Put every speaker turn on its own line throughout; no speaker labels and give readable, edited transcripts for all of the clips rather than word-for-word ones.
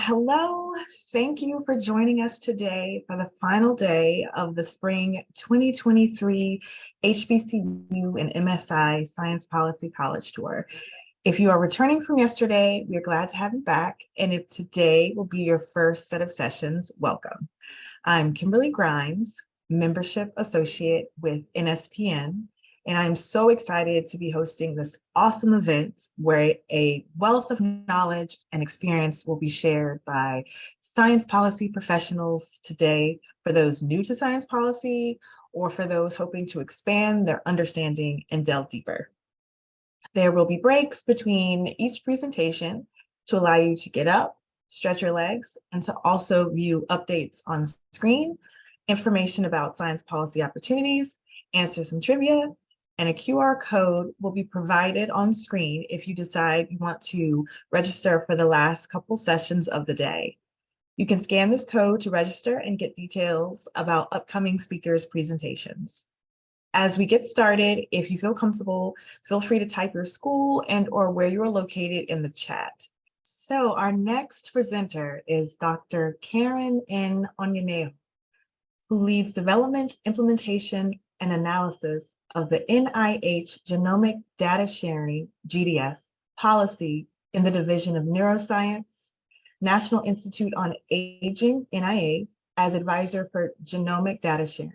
Hello, thank you for joining us today for the final day of the spring 2023 HBCU and MSI Science Policy College Tour. If you are returning from yesterday, we are glad to have you back. And if today will be your first set of sessions, welcome. I'm Kimberly Grimes, Membership Associate with NSPN, and I'm so excited to be hosting this awesome event where a wealth of knowledge and experience will be shared by science policy professionals today for those new to science policy or for those hoping to expand their understanding and delve deeper. There will be breaks between each presentation to allow you to get up, stretch your legs, and to also view updates on screen, information about science policy opportunities, answer some trivia, and a QR code will be provided on screen if you decide you want to register for the last couple sessions of the day. You can scan this code to register and get details about upcoming speakers' presentations. As we get started, if you feel comfortable, feel free to type your school and or where you are located in the chat. So our next presenter is Dr. Karyn Onyeneho, who leads development, implementation, and analysis of the NIH Genomic Data Sharing, GDS, policy in the Division of Neuroscience, National Institute on Aging, NIA, as advisor for genomic data sharing.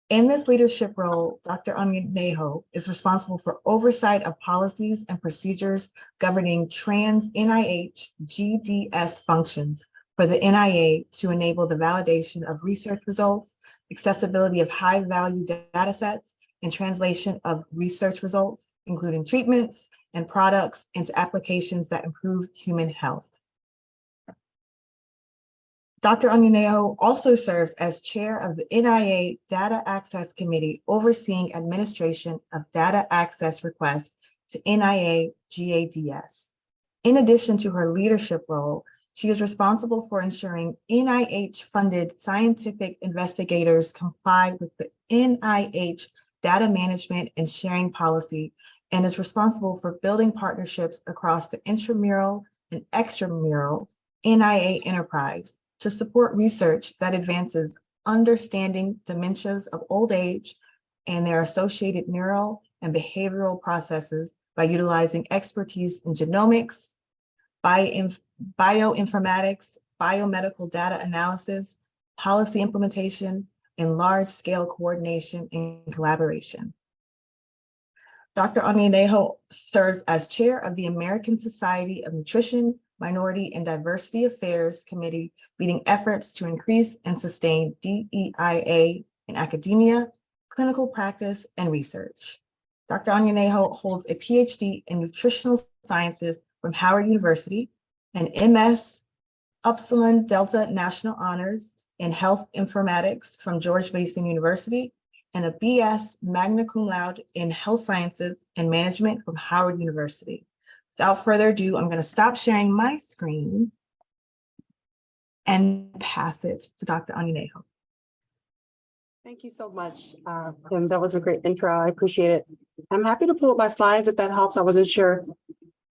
In this leadership role, Dr. Onyeneho is responsible for oversight of policies and procedures governing trans NIH GDS functions for the NIA to enable the validation of research results, accessibility of high-value data sets, and translation of research results, including treatments and products, into applications that improve human health. Dr. Onyeneho also serves as chair of the NIA Data Access Committee, overseeing administration of data access requests to NIA GADS. In addition to her leadership role, she is responsible for ensuring NIH-funded scientific investigators comply with the NIH data management and sharing policy, and is responsible for building partnerships across the intramural and extramural NIA enterprise to support research that advances understanding dementias of old age and their associated neural and behavioral processes by utilizing expertise in genomics, bioinformatics, biomedical data analysis, policy implementation, and large-scale coordination and collaboration. Dr. Onyeneho serves as chair of the American Society of Nutrition, Minority, and Diversity Affairs Committee, leading efforts to increase and sustain DEIA in academia, clinical practice, and research. Dr. Onyeneho holds a PhD in nutritional sciences from Howard University, an MS Upsilon Delta National Honors in Health Informatics from George Mason University, and a BS Magna Cum Laude in Health Sciences and Management from Howard University. Without further ado, I'm going to stop sharing my screen and pass it to Dr. Onyeneho.
Thank you so much, Kim. That was a great intro. I appreciate it. I'm happy to pull up my slides if that helps. I wasn't sure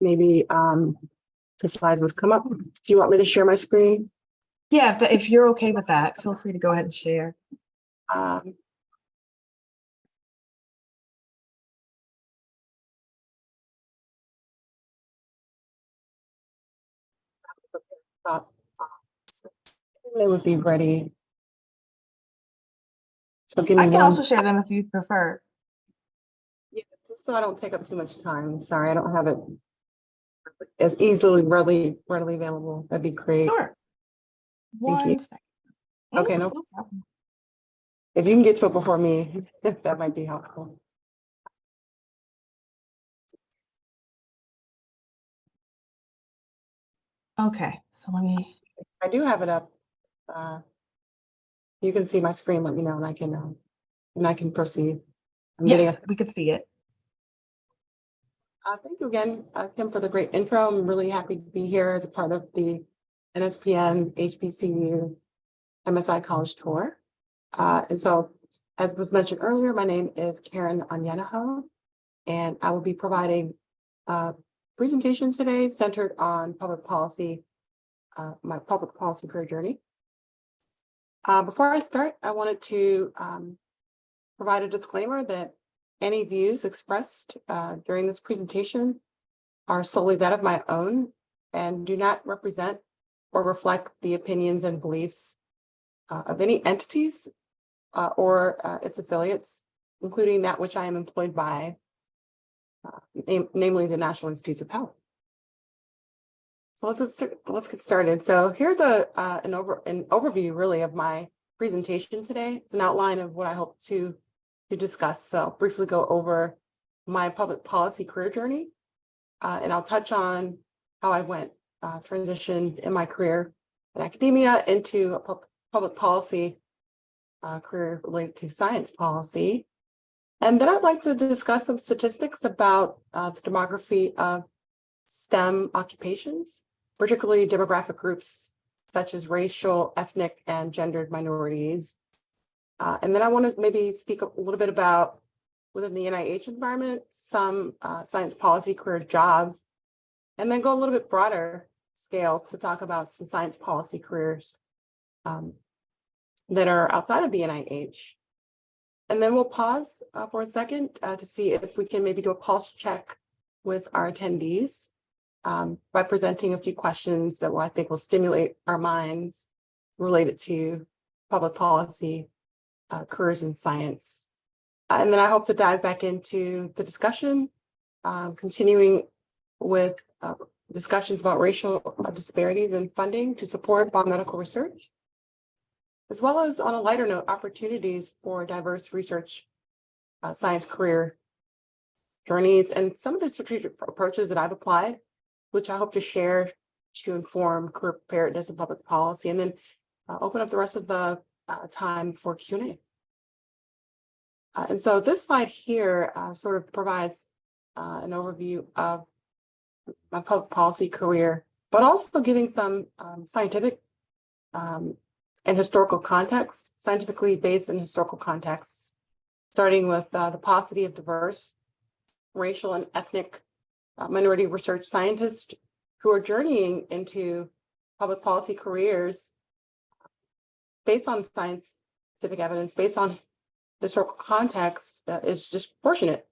maybe the slides would come up. Do you want me to share my screen?
Yeah, if you're okay with that, feel free to go ahead and share.
They would be ready. So give me
I can also share them if you prefer.
Yeah, just so I don't take up too much time. Sorry, I don't have it as easily readily available. That'd be great.
Sure.
Thank you.
Second.
Okay, no problem. If you can get to it before me, that might be helpful.
Okay, so let me.
I do have it up. You can see my screen. Let me know, and I can proceed.
Yes, we could see it.
Thank you again, Kim, for the great intro. I'm really happy to be here as a part of the NSPN HBCU MSI College Tour. And so, as was mentioned earlier, my name is Karyn Onyeneho, and I will be providing presentations today centered on public policy my public policy career journey. Before I start, I wanted to provide a disclaimer that any views expressed during this presentation are solely that of my own and do not represent or reflect the opinions and beliefs of any entities or its affiliates, including that which I am employed by, namely the National Institutes of Health. So let's get started. So here's an overview really of my presentation today. It's an outline of what I hope to discuss. So I'll briefly go over my public policy career journey, and I'll touch on how I transitioned in my career in academia into a public policy career related to science policy. And then I'd like to discuss some statistics about the demography of STEM occupations, particularly demographic groups such as racial, ethnic, and gendered minorities. And then I want to maybe speak a little bit about, within the NIH environment, some science policy career jobs, and then go a little bit broader scale to talk about some science policy careers that are outside of the NIH. And then we'll pause for a second to see if we can maybe do a pulse check with our attendees by presenting a few questions that I think will stimulate our minds related to public policy careers in science. And then I hope to dive back into the discussion, continuing with discussions about racial disparities in funding to support biomedical research, as well as, on a lighter note, opportunities for diverse research science career journeys and some of the strategic approaches that I've applied, which I hope to share to inform career preparedness and public policy, and then open up the rest of the time for Q&A. And so this slide here sort of provides an overview of my public policy career, but also giving some scientific and historical context, scientifically based and historical contexts, starting with the paucity of diverse racial and ethnic minority research scientists who are journeying into public policy careers based on scientific evidence, based on historical context is disproportionate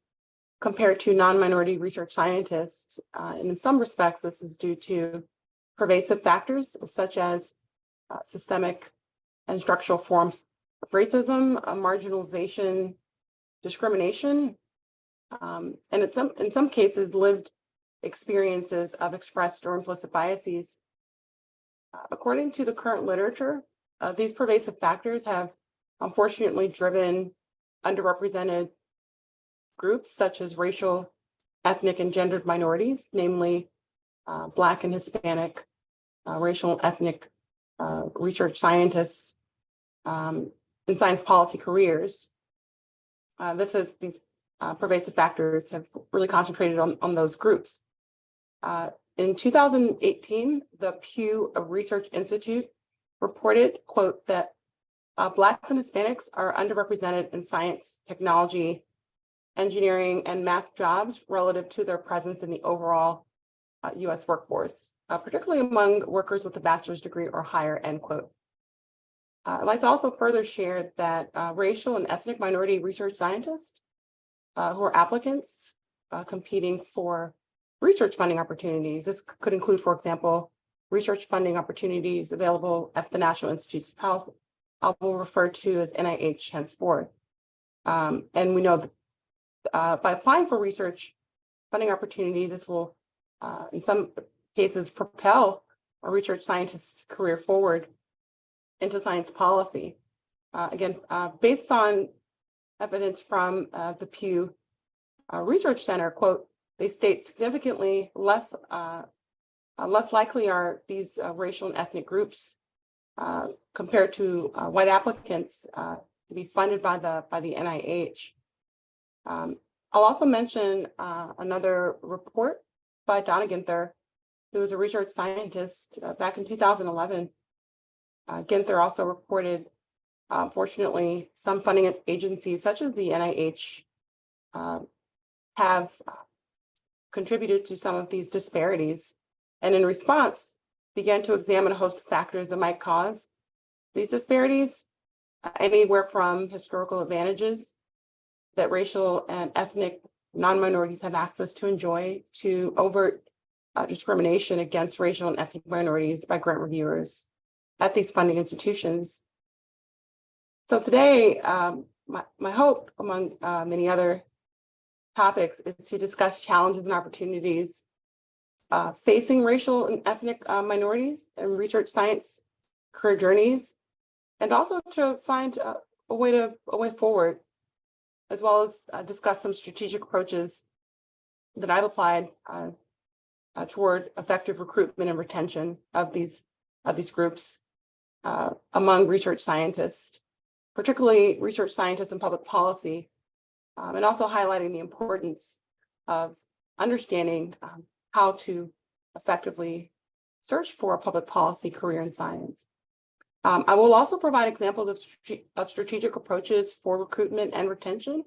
compared to non-minority research scientists. And in some respects, this is due to pervasive factors such as systemic and structural forms of racism, marginalization, discrimination, and in some cases, lived experiences of expressed or implicit biases. According to the current literature, these pervasive factors have unfortunately driven underrepresented groups such as racial, ethnic, and gendered minorities, namely Black and Hispanic racial and ethnic research scientists in science policy careers. These pervasive factors have really concentrated on those groups. In 2018, the Pew Research Institute reported, quote, that Blacks and Hispanics are underrepresented in science, technology, engineering, and math jobs relative to their presence in the overall US workforce, particularly among workers with a bachelor's degree or higher, end quote. I'd like to also further share that racial and ethnic minority research scientists who are applicants competing for research funding opportunities. This could include, for example, research funding opportunities available at the National Institutes of Health, I will refer to as NIH henceforth. And we know that by applying for research funding opportunity, this will, in some cases, propel a research scientist career forward into science policy. Again, based on evidence from the Pew Research Center, quote, they state significantly less likely are these racial and ethnic groups compared to white applicants to be funded by the NIH. I'll also mention another report by Donna Ginther, who was a research scientist back in 2011. Ginther also reported, fortunately, some funding agencies such as the NIH have contributed to some of these disparities. And in response, began to examine a host of factors that might cause these disparities, anywhere from historical advantages that racial and ethnic non-minorities have access to enjoy to overt discrimination against racial and ethnic minorities by grant reviewers at these funding institutions. So today, my hope, among many other topics, is to discuss challenges and opportunities facing racial and ethnic minorities in research science career journeys, and also to find a way forward, as well as discuss some strategic approaches that I've applied toward effective recruitment and retention of these groups among research scientists, particularly research scientists in public policy, and also highlighting the importance of understanding how to effectively search for a public policy career in science. I will also provide examples of strategic approaches for recruitment and retention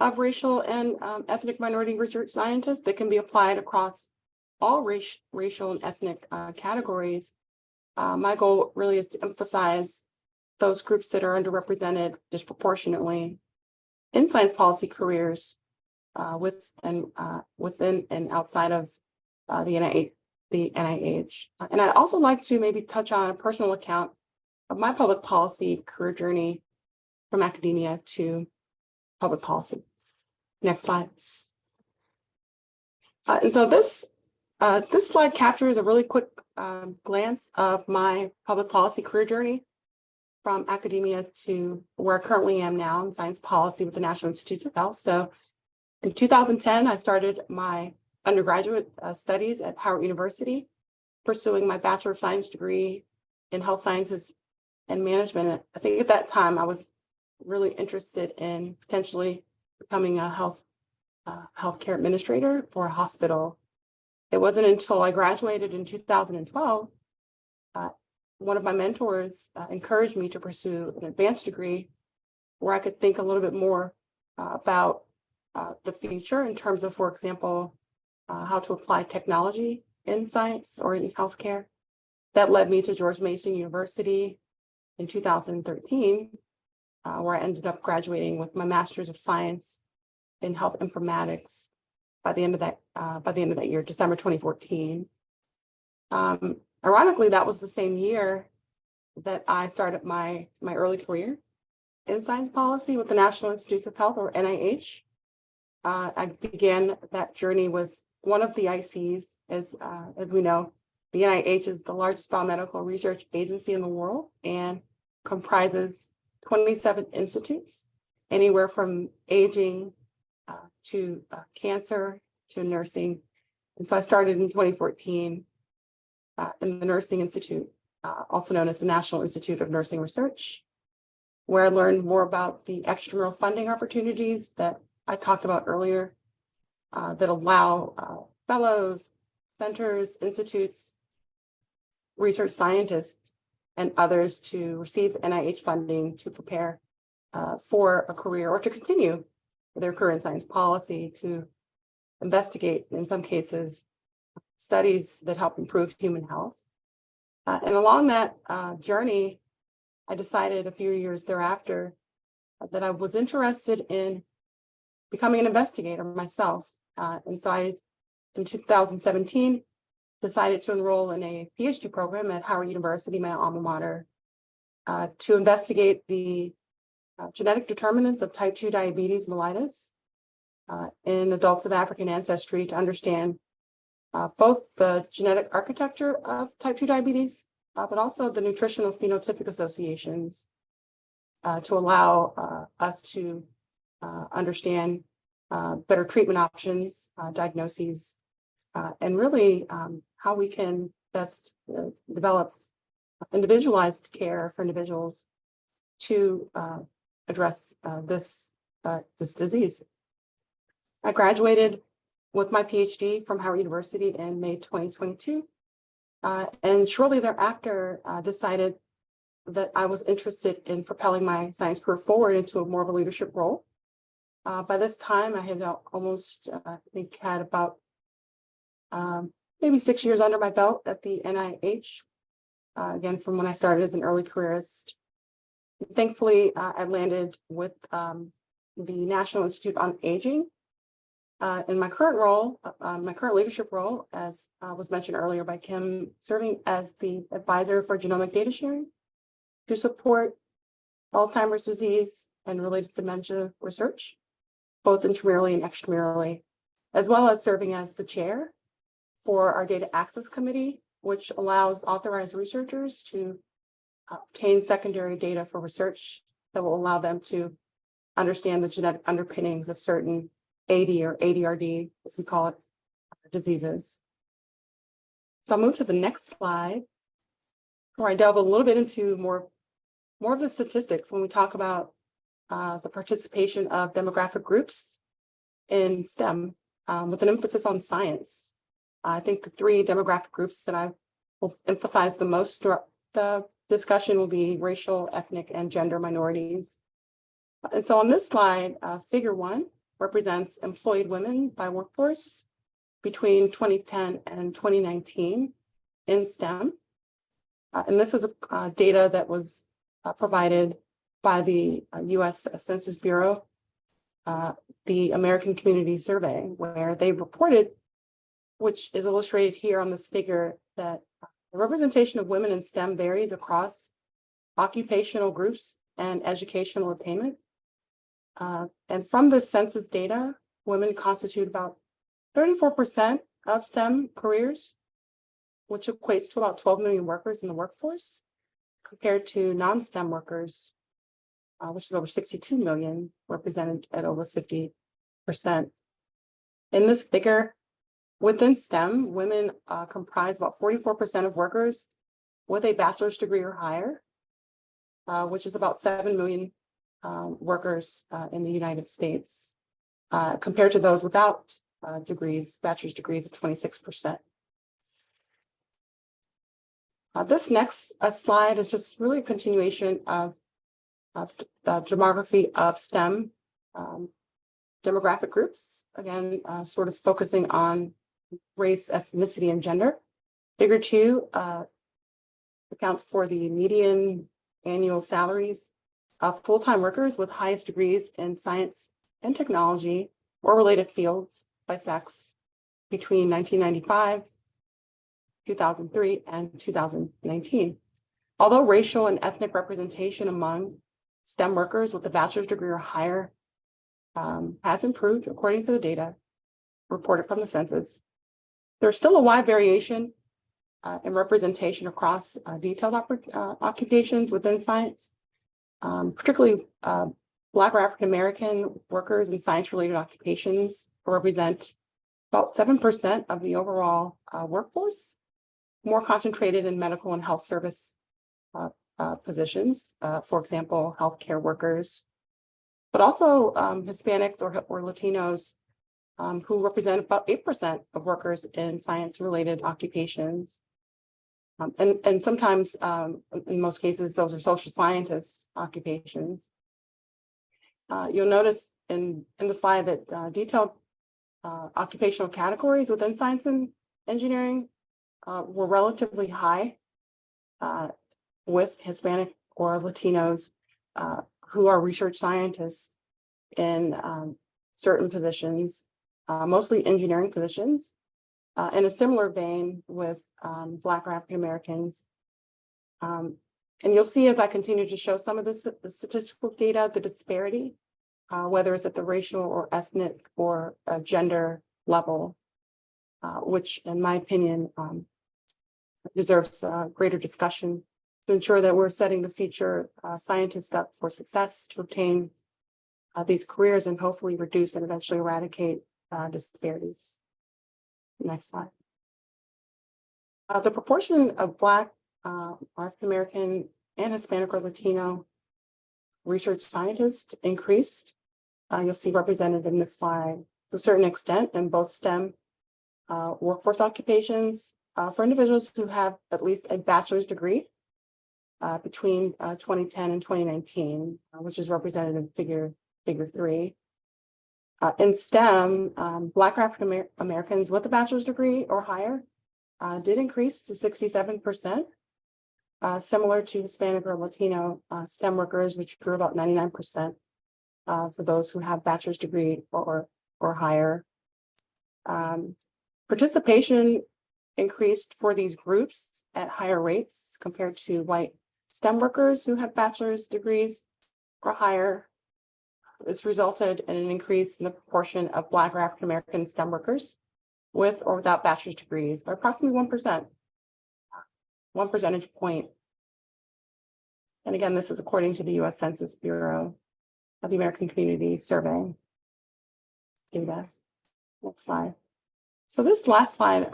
of racial and ethnic minority research scientists that can be applied across all racial and ethnic categories. My goal really is to emphasize those groups that are underrepresented disproportionately in science policy careers within and outside of the NIH. And I'd also like to maybe touch on a personal account of my public policy career journey from academia to public policy. Next slide. And so this slide captures a really quick glance of my public policy career journey from academia to where I currently am now in science policy with the National Institutes of Health. So in 2010, I started my undergraduate studies at Howard University, pursuing my Bachelor of Science degree in health sciences and management. I think at that time I was really interested in potentially becoming a healthcare administrator for a hospital. It wasn't until I graduated in 2012, one of my mentors encouraged me to pursue an advanced degree where I could think a little bit more about the future in terms of, for example, how to apply technology in science or in healthcare. That led me to George Mason University in 2013, where I ended up graduating with my Master's of Science in Health Informatics by the end of that year, December 2014. Ironically, that was the same year that I started my early career in science policy with the National Institutes of Health, or NIH. I began that journey with one of the ICs. As we know, the NIH is the largest biomedical research agency in the world and comprises 27 institutes, anywhere from aging to cancer to nursing. And so I started in 2014 in the Nursing Institute, also known as the National Institute of Nursing Research, where I learned more about the extramural funding opportunities that I talked about earlier, that allow fellows, centers, institutes, research scientists, and others to receive NIH funding to prepare for a career or to continue their career in science policy, to investigate, in some cases, studies that help improve human health. And along that journey, I decided a few years thereafter that I was interested in becoming an investigator myself. And so I, in 2017, decided to enroll in a PhD program at Howard University, my alma mater, to investigate the genetic determinants of type 2 diabetes mellitus in adults of African ancestry, to understand both the genetic architecture of type 2 diabetes, but also the nutritional phenotypic associations to allow us to understand better treatment options, diagnoses, and really how we can best develop individualized care for individuals to address this disease. I graduated with my PhD from Howard University in May 2022, and shortly thereafter decided that I was interested in propelling my science career forward into more of a leadership role. By this time, I had almost, I think, had about maybe 6 years under my belt at the NIH, again, from when I started as an early careerist. Thankfully, I landed with the National Institute on Aging. In my current role, my current leadership role, as was mentioned earlier by Kim, serving as the advisor for genomic data sharing to support Alzheimer's disease and related dementia research, both intramurally and extramurally, as well as serving as the chair for our data access committee, which allows authorized researchers to obtain secondary data for research that will allow them to understand the genetic underpinnings of certain AD or ADRD, as we call it, diseases. So I'll move to the next slide, where I delve a little bit into more of the statistics when we talk about the participation of demographic groups in STEM, with an emphasis on science. I think the three demographic groups that I will emphasize the most throughout the discussion will be racial, ethnic, and gender minorities. And so on this slide, figure 1 represents employed women by workforce between 2010 and 2019 in STEM. And this is data that was provided by the US Census Bureau, the American Community Survey, where they reported, which is illustrated here on this figure, that the representation of women in STEM varies across occupational groups and educational attainment. And from the census data, women constitute about 34% of STEM careers, which equates to about 12 million workers in the workforce, compared to non-STEM workers, which is over 62 million, represented at over 50%. In this figure, within STEM, women comprise about 44% of workers with a bachelor's degree or higher, which is about 7 million workers in the United States, compared to those without bachelor's degrees of 26%. This next slide is just really a continuation of the demography of STEM demographic groups, again, sort of focusing on race, ethnicity, and gender. Figure 2 accounts for the median annual salaries of full-time workers with highest degrees in science and technology or related fields by sex between 1995, 2003, and 2019. Although racial and ethnic representation among STEM workers with a bachelor's degree or higher has improved according to the data reported from the census, there's still a wide variation in representation across detailed occupations within science, particularly Black or African American workers in science-related occupations represent about 7% of the overall workforce, more concentrated in medical and health service positions, for example, healthcare workers, but also Hispanics or Latinos who represent about 8% of workers in science-related occupations. And sometimes, in most cases, those are social scientist occupations. You'll notice in the slide that detailed occupational categories within science and engineering were relatively high with Hispanic or Latinos who are research scientists in certain positions, mostly engineering positions. In a similar vein with Black or African Americans. And you'll see as I continue to show some of the statistical data, the disparity, whether it's at the racial or ethnic or gender level, which in my opinion deserves greater discussion to ensure that we're setting the future scientists up for success to obtain these careers and hopefully reduce and eventually eradicate disparities. Next slide. The proportion of Black, African American, and Hispanic or Latino research scientists increased. You'll see represented in this slide to a certain extent in both STEM workforce occupations for individuals who have at least a bachelor's degree between 2010 and 2019, which is represented in figure 3. In STEM, Black or African Americans with a bachelor's degree or higher did increase to 67%, similar to Hispanic or Latino STEM workers, which grew about 99% for those who have bachelor's degree or higher. Participation increased for these groups at higher rates compared to white STEM workers who have bachelor's degrees or higher. It's resulted in an increase in the proportion of Black or African American STEM workers with or without bachelor's degrees by approximately 1%, 1 percentage point. And again, this is according to the U.S. Census Bureau of the American Community Survey data. Next slide. So this last slide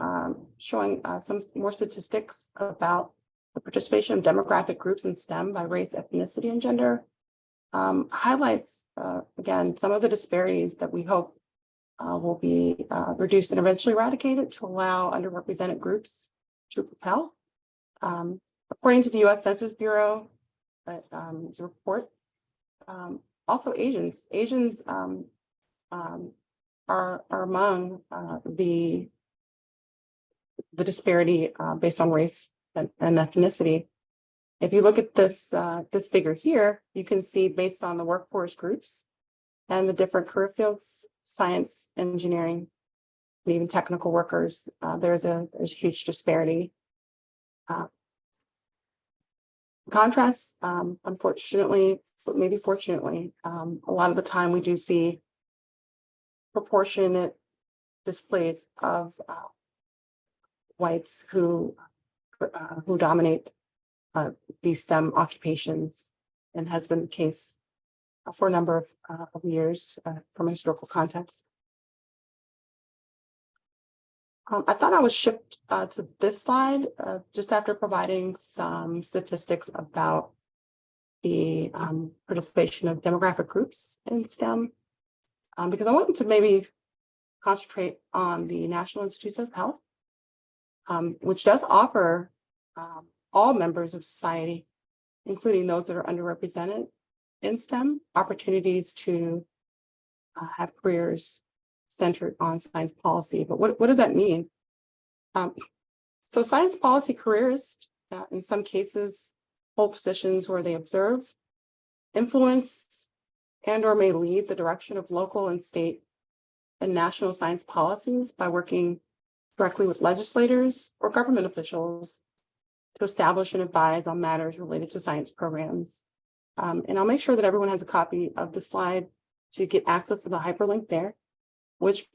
showing some more statistics about the participation of demographic groups in STEM by race, ethnicity, and gender highlights, again, some of the disparities that we hope will be reduced and eventually eradicated to allow underrepresented groups to propel. According to the U.S. Census Bureau, report, also Asians are among the disparity based on race and ethnicity. If you look at this this figure here, you can see based on the workforce groups and the different career fields, science, engineering, and even technical workers, there's a huge disparity. Contrast, unfortunately, but maybe fortunately, a lot of the time we do see proportionate displays of whites who dominate these STEM occupations, and has been the case for a number of years from a historical context. I thought I would shift to this slide just after providing some statistics about the participation of demographic groups in STEM, because I wanted to maybe concentrate on the National Institutes of Health, which does offer all members of society, including those that are underrepresented in STEM, opportunities to have careers centered on science policy. But what does that mean? So science policy careers, in some cases, hold positions where they observe, influence, and or may lead the direction of local and state and national science policies by working directly with legislators or government officials to establish and advise on matters related to science programs. And I'll make sure that everyone has a copy of the slide to get access to the hyperlink there, which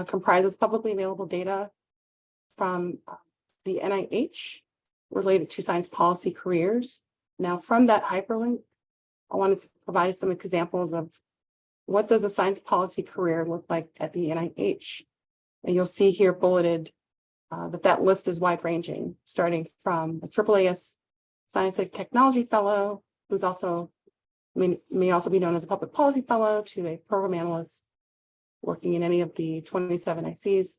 comprises publicly available data from the NIH related to science policy careers. Now, from that hyperlink, I wanted to provide some examples of what does a science policy career look like at the NIH. And you'll see here bulleted that list is wide-ranging, starting from a AAAS Science and Technology Fellow, who's also may also be known as a Public Policy Fellow, to a program analyst working in any of the 27 ICs,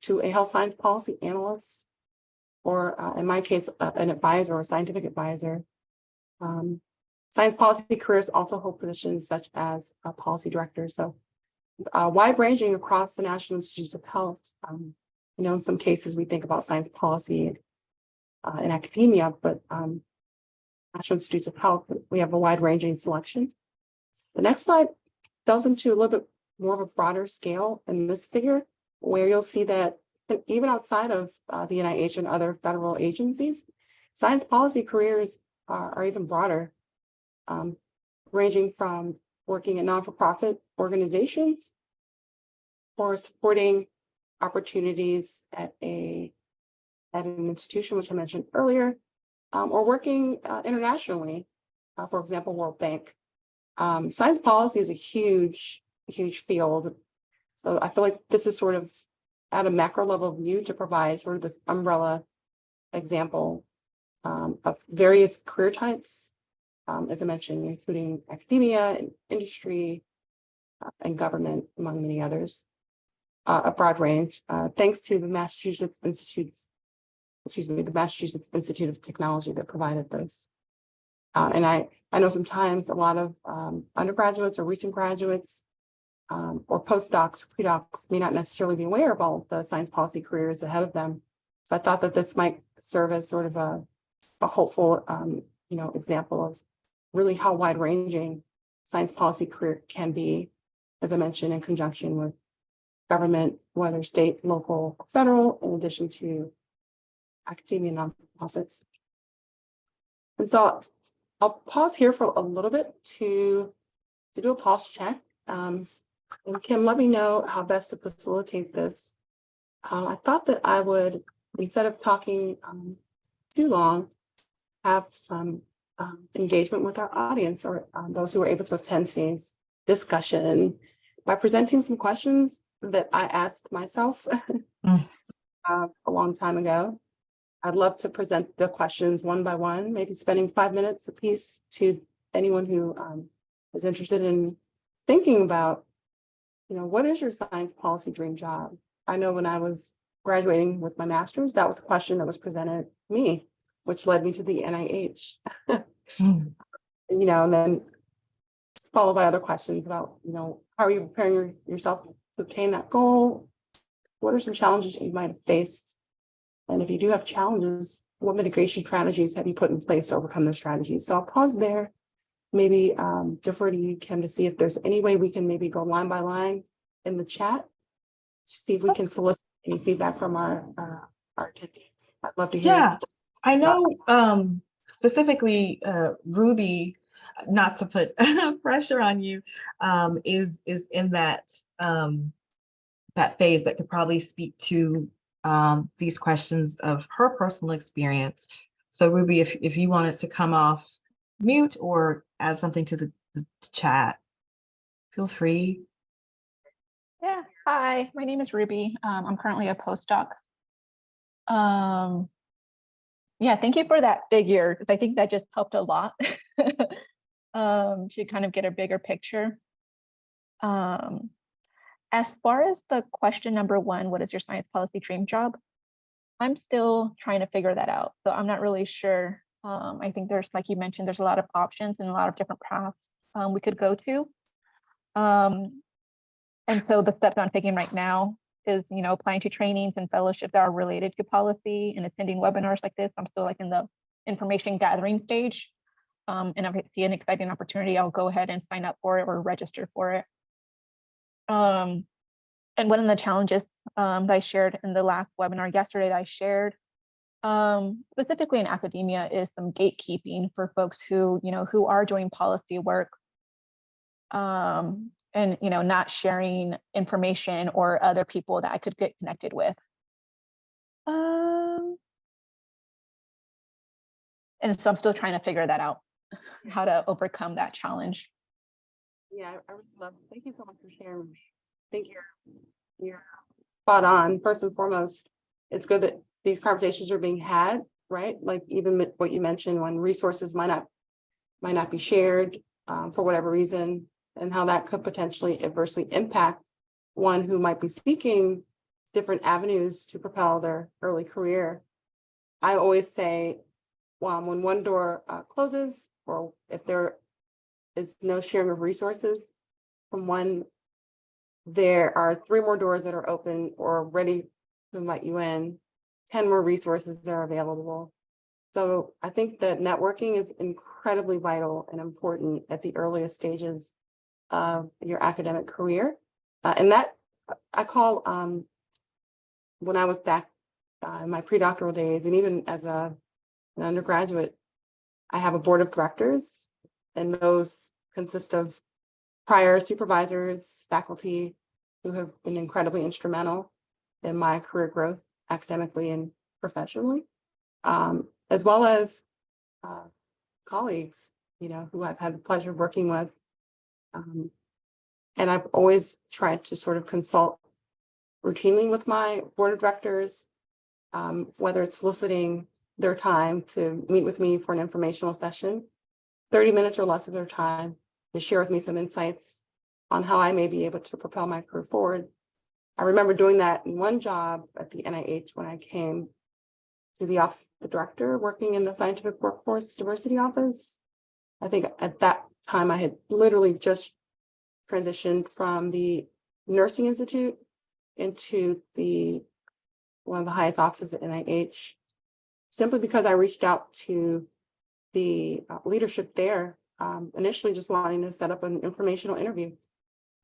to a health science policy analyst, or in my case, an advisor or a scientific advisor. Science policy careers also hold positions such as a policy director. So wide-ranging across the National Institutes of Health. In some cases we think about science policy in academia, but National Institutes of Health, we have a wide-ranging selection. The next slide delves into a little bit more of a broader scale in this figure, where you'll see that even outside of the NIH and other federal agencies, science policy careers are even broader, ranging from working in non-for-profit organizations or supporting opportunities at an institution, which I mentioned earlier, or working internationally, for example, World Bank. Science policy is a huge field. So I feel like this is sort of at a macro level view to provide sort of this umbrella example of various career types, as I mentioned, including academia and industry and government, among many others, a broad range, thanks to the Massachusetts Institute of Technology that provided this. And I know sometimes a lot of undergraduates or recent graduates or postdocs, pre-docs may not necessarily be aware of all the science policy careers ahead of them. So I thought that this might serve as sort of a hopeful, example of really how wide-ranging science policy career can be, as I mentioned, in conjunction with government, whether state, local, federal, in addition to academia nonprofits. And so I'll pause here for a little bit to do a pulse check. And Kim, let me know how best to facilitate this. I thought that I would, instead of talking too long, have some engagement with our audience or those who were able to attend today's discussion by presenting some questions that I asked myself a long time ago. I'd love to present the questions one by one, maybe spending 5 minutes a piece to anyone who is interested in thinking about, what is your science policy dream job? I know when I was graduating with my master's, that was a question that was presented to me, which led me to the NIH. And then it's followed by other questions about, how are you preparing yourself to obtain that goal? What are some challenges you might have faced? And if you do have challenges, what mitigation strategies have you put in place to overcome those strategies? So I'll pause there, maybe defer to you, Kim, to see if there's any way we can maybe go line by line in the chat to see if we can solicit any feedback from our attendees. I'd love to hear.
Yeah, I know specifically Ruby, not to put pressure on you, is in that that phase that could probably speak to these questions of her personal experience. So Ruby, if you wanted to come off mute or add something to the chat, feel free.
Yeah, hi, my name is Ruby. I'm currently a postdoc. Yeah, thank you for that figure, because I think that just helped a lot to kind of get a bigger picture. As far as the question number one, what is your science policy dream job? I'm still trying to figure that out. So I'm not really sure. I think there's, like you mentioned, there's a lot of options and a lot of different paths we could go to. And so the steps I'm taking right now is, applying to trainings and fellowships that are related to policy and attending webinars like this. I'm still like in the information gathering stage. And if I see an exciting opportunity, I'll go ahead and sign up for it or register for it. And one of the challenges that I shared in the last webinar yesterday that I shared, specifically in academia, is some gatekeeping for folks who, who are doing policy work. And not sharing information or other people that I could get connected with. And so I'm still trying to figure that out, how to overcome that challenge.
Yeah, I really love it. Thank you so much for sharing. I think you're spot on. First and foremost, it's good that these conversations are being had, right? Like even what you mentioned, when resources might not be shared for whatever reason, and how that could potentially adversely impact one who might be seeking different avenues to propel their early career. I always say, when one door closes, or if there is no sharing of resources from one, there are 3 more doors that are open or ready to invite you in, 10 more resources that are available. So I think that networking is incredibly vital and important at the earliest stages of your academic career. And that I call, when I was back in my pre-doctoral days, and even as an undergraduate, I have a board of directors, and those consist of prior supervisors, faculty who have been incredibly instrumental in my career growth academically and professionally, as well as colleagues, who I've had the pleasure of working with. And I've always tried to sort of consult routinely with my board of directors, whether it's soliciting their time to meet with me for an informational session, 30 minutes or less of their time, to share with me some insights on how I may be able to propel my career forward. I remember doing that in one job at the NIH when I came to the office of the director, working in the scientific workforce diversity office. I think at that time I had literally just transitioned from the Nursing Institute into one of the highest offices at NIH, simply because I reached out to the leadership there, initially just wanting to set up an informational interview.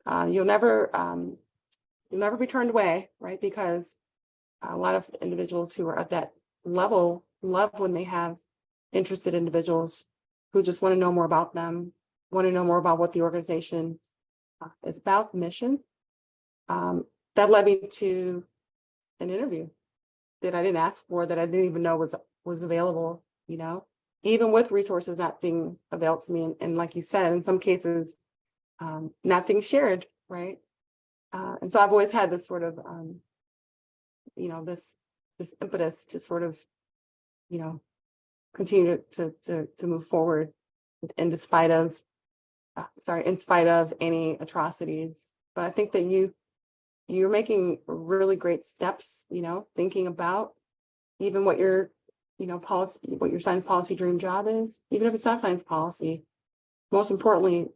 You'll never be turned away, right? Because a lot of individuals who are at that level love when they have interested individuals who just want to know more about them, want to know more about what the organization is about, the mission. That led me to an interview that I didn't ask for, that I didn't even know was available, you know, even with resources not being available to me. And like you said, in some cases, not being shared, right? And so I've always had this sort of, you know, this impetus to sort of, you know, continue to move forward in spite of any atrocities. But I think that you're making really great steps, you know, thinking about even what your, you know, policy, what your science policy dream job is, even if it's not science policy. Most importantly,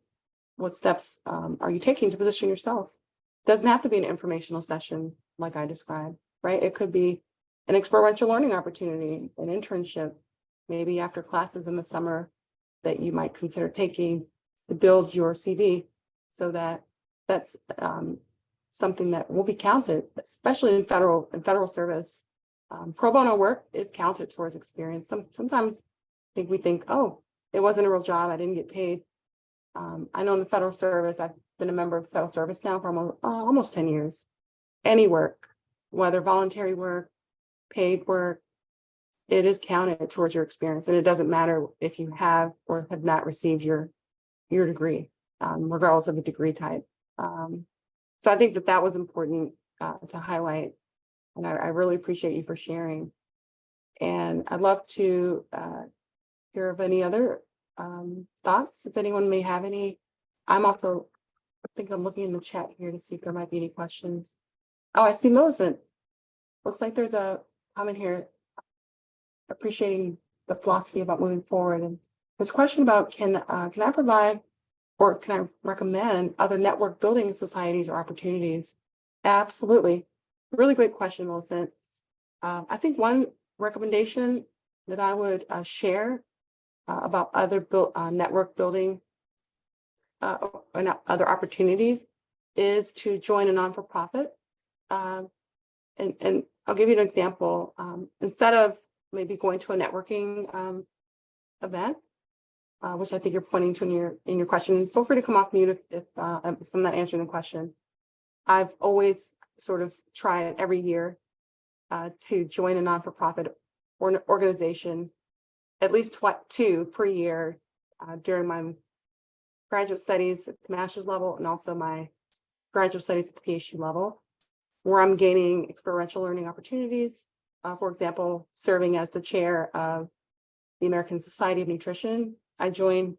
what steps are you taking to position yourself? Doesn't have to be an informational session like I described, right? It could be an experiential learning opportunity, an internship, maybe after classes in the summer that you might consider taking to build your CV, so that that's something that will be counted, especially in federal service. Pro bono work is counted towards experience. Sometimes I think we think, oh, it wasn't a real job, I didn't get paid. I know in the federal service, I've been a member of the federal service now for almost 10 years. Any work, whether voluntary work, paid work, it is counted towards your experience. And it doesn't matter if you have or have not received your degree, regardless of the degree type. So I think that was important to highlight. And I really appreciate you for sharing. And I'd love to hear of any other thoughts, if anyone may have any. I think I'm looking in the chat here to see if there might be any questions. Oh, I see Millicent. Looks like there's a comment here appreciating the philosophy about moving forward. And there's a question about can I provide or can I recommend other network building societies or opportunities? Absolutely. Really great question, Millicent. I think one recommendation that I would share about other network building and other opportunities is to join a non-for-profit. And I'll give you an example. Instead of maybe going to a networking event, which I think you're pointing to in your question, feel free to come off mute if I'm not answering the question. I've always sort of tried every year to join a non-for-profit or an organization, at least two per year during my graduate studies at the master's level and also my graduate studies at the PhD level, where I'm gaining experiential learning opportunities. For example, serving as the chair of the American Society of Nutrition. I joined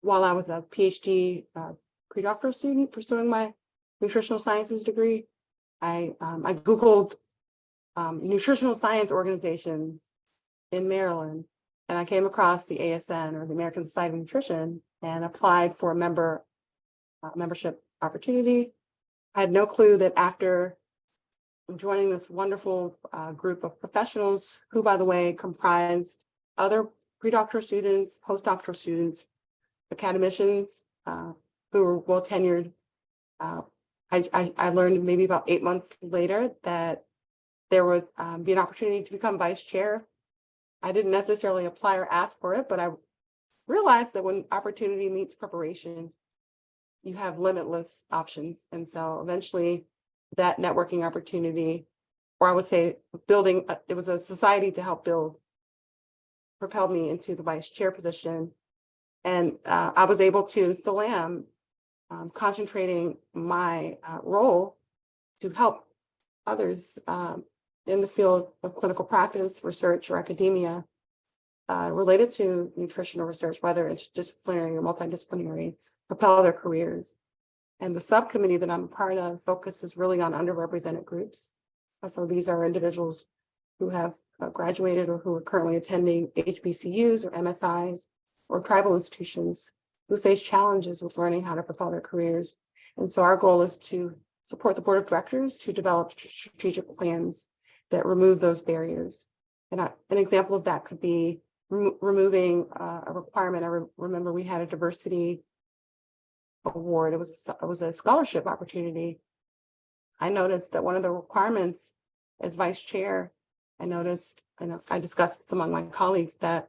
while I was a PhD pre-doctoral student pursuing my nutritional sciences degree. I Googled nutritional science organizations in Maryland, and I came across the ASN, or the American Society of Nutrition, and applied for a membership opportunity. I had no clue that after joining this wonderful group of professionals, who, by the way, comprised other pre-doctoral students, postdoctoral students, academicians who were well tenured. I learned maybe about 8 months later that there would be an opportunity to become vice chair. I didn't necessarily apply or ask for it, but I realized that when opportunity meets preparation, you have limitless options. And so eventually that networking opportunity, or I would say building, it was a society to help build, propelled me into the vice chair position. And I was able to, still am, concentrating my role to help others in the field of clinical practice, research, or academia related to nutritional research, whether it's disciplinary or multidisciplinary, propel their careers. And the subcommittee that I'm a part of focuses really on underrepresented groups. So these are individuals who have graduated or who are currently attending HBCUs or MSIs or tribal institutions who face challenges with learning how to propel their careers. And so our goal is to support the board of directors to develop strategic plans that remove those barriers. And an example of that could be removing a requirement. I remember we had a diversity award. It was a scholarship opportunity. I noticed that one of the requirements as vice chair, I noticed, and I discussed among my colleagues, that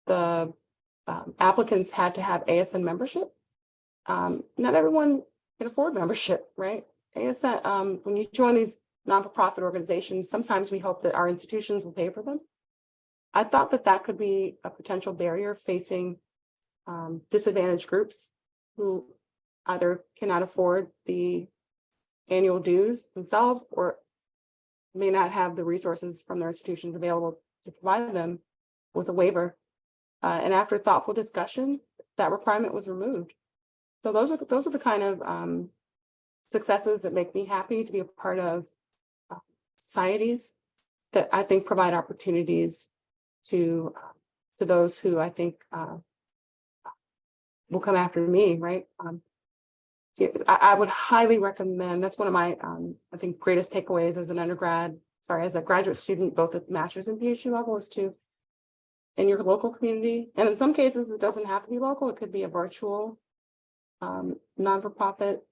the applicants had to have ASN membership. Not everyone can afford membership, right? ASN, when you join these non-for-profit organizations, sometimes we hope that our institutions will pay for them. I thought that that could be a potential barrier facing disadvantaged groups who either cannot afford the annual dues themselves or may not have the resources from their institutions available to provide them with a waiver. And after thoughtful discussion, that requirement was removed. So those are the kind of successes that make me happy to be a part of societies that I think provide opportunities to those who I think will come after me, right? I would highly recommend, that's one of my, I think, greatest takeaways as as a graduate student, both at master's and PhD level, is to, in your local community, and in some cases, it doesn't have to be local, it could be a virtual non-for-profit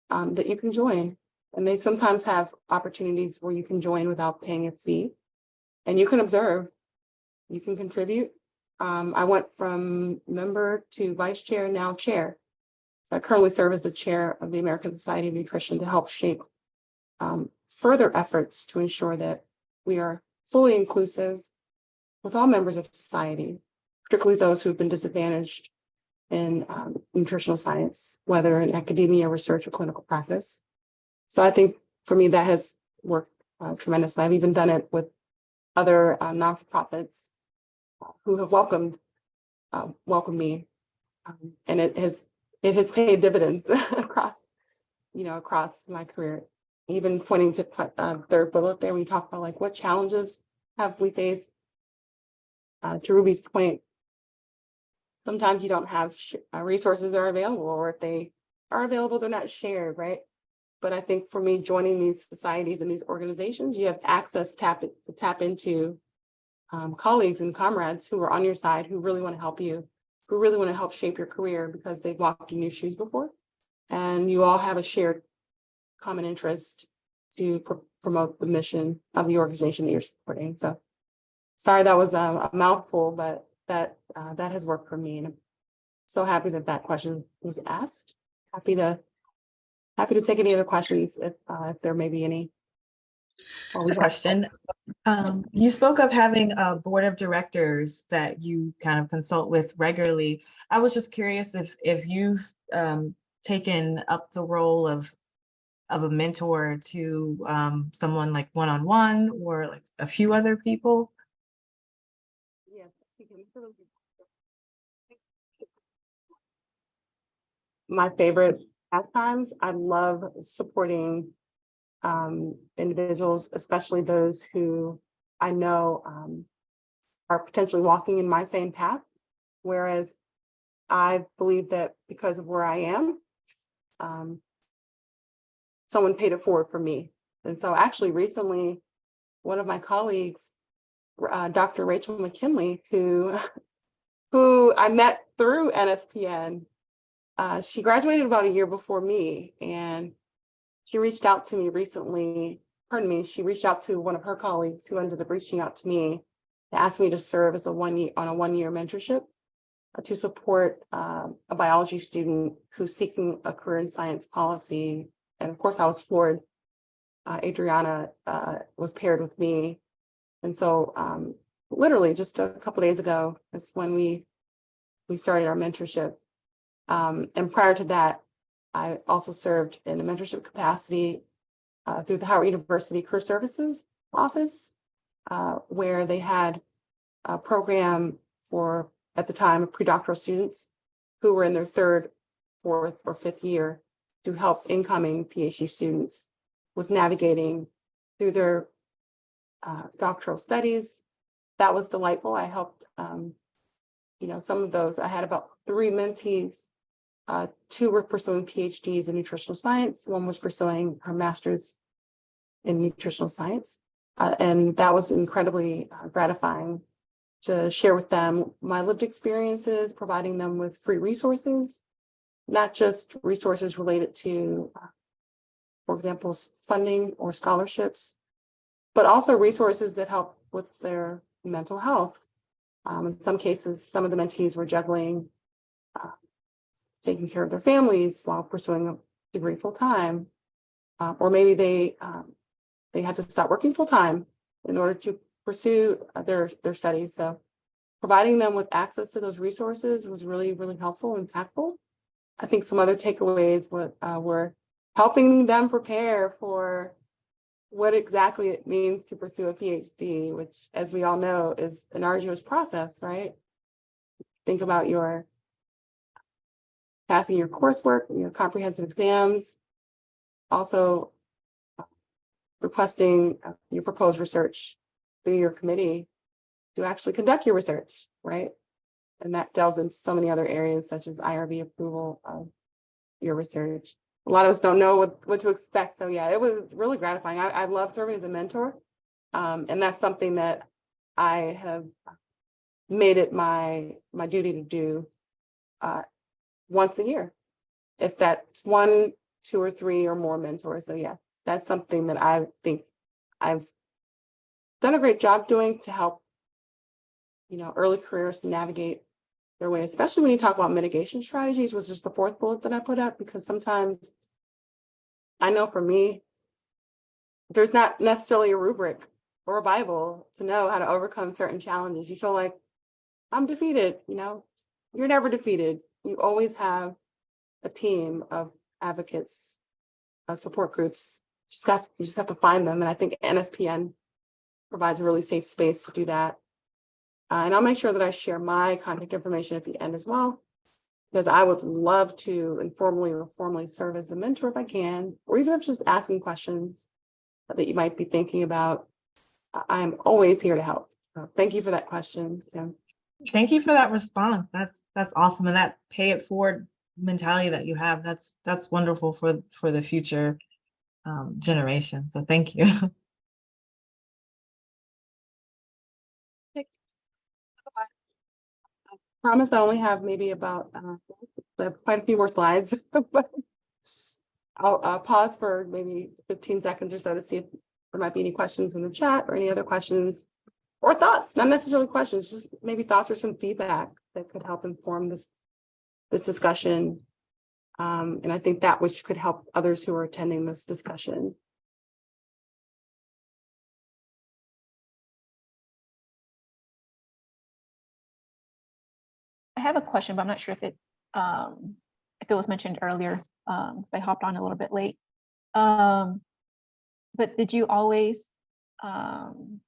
that you can join. And they sometimes have opportunities where you can join without paying a fee, and you can observe, you can contribute. I went from member to vice chair, now chair. So I currently serve as the chair of the American Society of Nutrition to help shape further efforts to ensure that we are fully inclusive with all members of society, particularly those who have been disadvantaged in nutritional science, whether in academia, research, or clinical practice. So I think for me, that has worked tremendously. I've even done it with other non-for-profits who have welcomed me, and it has paid dividends across my career. Even pointing to third bullet there, when you talk about like what challenges have we faced. To Ruby's point, sometimes you don't have resources that are available, or if they are available, they're not shared, right? But I think for me, joining these societies and these organizations, you have access to tap into colleagues and comrades who are on your side, who really want to help you, who really want to help shape your career because they've walked in your shoes before. And you all have a shared common interest to promote the mission of the organization that you're supporting. So sorry, that was a mouthful, but that has worked for me. And I'm so happy that question was asked. Happy to take any other questions if there may be any.
A question. You spoke of having a board of directors that you kind of consult with regularly. I was just curious if you've taken up the role of a mentor to someone like one-on-one or like a few other people.
Yes. My favorite pastimes, I love supporting individuals, especially those who I know are potentially walking in my same path. Whereas I believe that because of where I am, someone paid it forward for me. And so actually recently, one of my colleagues, Dr. Rachel McKinley, who I met through NSPN, she graduated about a year before me, and she reached out to me recently. She reached out to one of her colleagues who ended up reaching out to me to ask me to serve as a one-year mentorship to support a biology student who's seeking a career in science policy. And of course, I was floored. Adriana was paired with me. And so literally just a couple of days ago, that's when we started our mentorship. And prior to that, I also served in a mentorship capacity through the Howard University Career Services Office, where they had a program for, at the time, pre-doctoral students who were in their third, fourth, or fifth year to help incoming PhD students with navigating through their doctoral studies. That was delightful. I helped some of those, I had about 3 mentees. 2 were pursuing PhDs in nutritional science. 1 was pursuing her master's in nutritional science. And that was incredibly gratifying to share with them my lived experiences, providing them with free resources, not just resources related to, for example, funding or scholarships, but also resources that help with their mental health. In some cases, some of the mentees were juggling taking care of their families while pursuing a degree full time, or maybe they had to stop working full time in order to pursue their studies. So providing them with access to those resources was really, really helpful and impactful. I think some other takeaways were helping them prepare for what exactly it means to pursue a PhD, which, as we all know, is an arduous process, right? Think about your passing your coursework, your comprehensive exams, also requesting your proposed research through your committee to actually conduct your research, right? And that delves into so many other areas, such as IRB approval of your research. A lot of us don't know what to expect. So yeah, it was really gratifying. I love serving as a mentor. And that's something that I have made it my duty to do once a year. If that's 1, 2, or 3 or more mentors. So yeah, that's something that I think I've done a great job doing to help, early careers navigate their way, especially when you talk about mitigation strategies, was just the 4th bullet that I put up, because sometimes I know for me, there's not necessarily a rubric or a Bible to know how to overcome certain challenges. You feel like I'm defeated, you're never defeated. You always have a team of advocates, support groups. You just have to find them. And I think NSPN provides a really safe space to do that. And I'll make sure that I share my contact information at the end as well, because I would love to informally or formally serve as a mentor if I can, or even if it's just asking questions that you might be thinking about. I'm always here to help. So thank you for that question, Sam.
Thank you for that response. That's awesome. And that pay it forward mentality that you have, that's wonderful for the future generation. So thank you.
I promise I only have maybe about quite a few more slides, but I'll pause for maybe 15 seconds or so to see if there might be any questions in the chat or any other questions or thoughts, not necessarily questions, just maybe thoughts or some feedback that could help inform this discussion. And I think that which could help others who are attending this discussion.
I have a question, but I'm not sure if it was mentioned earlier. I hopped on a little bit late. But did you always think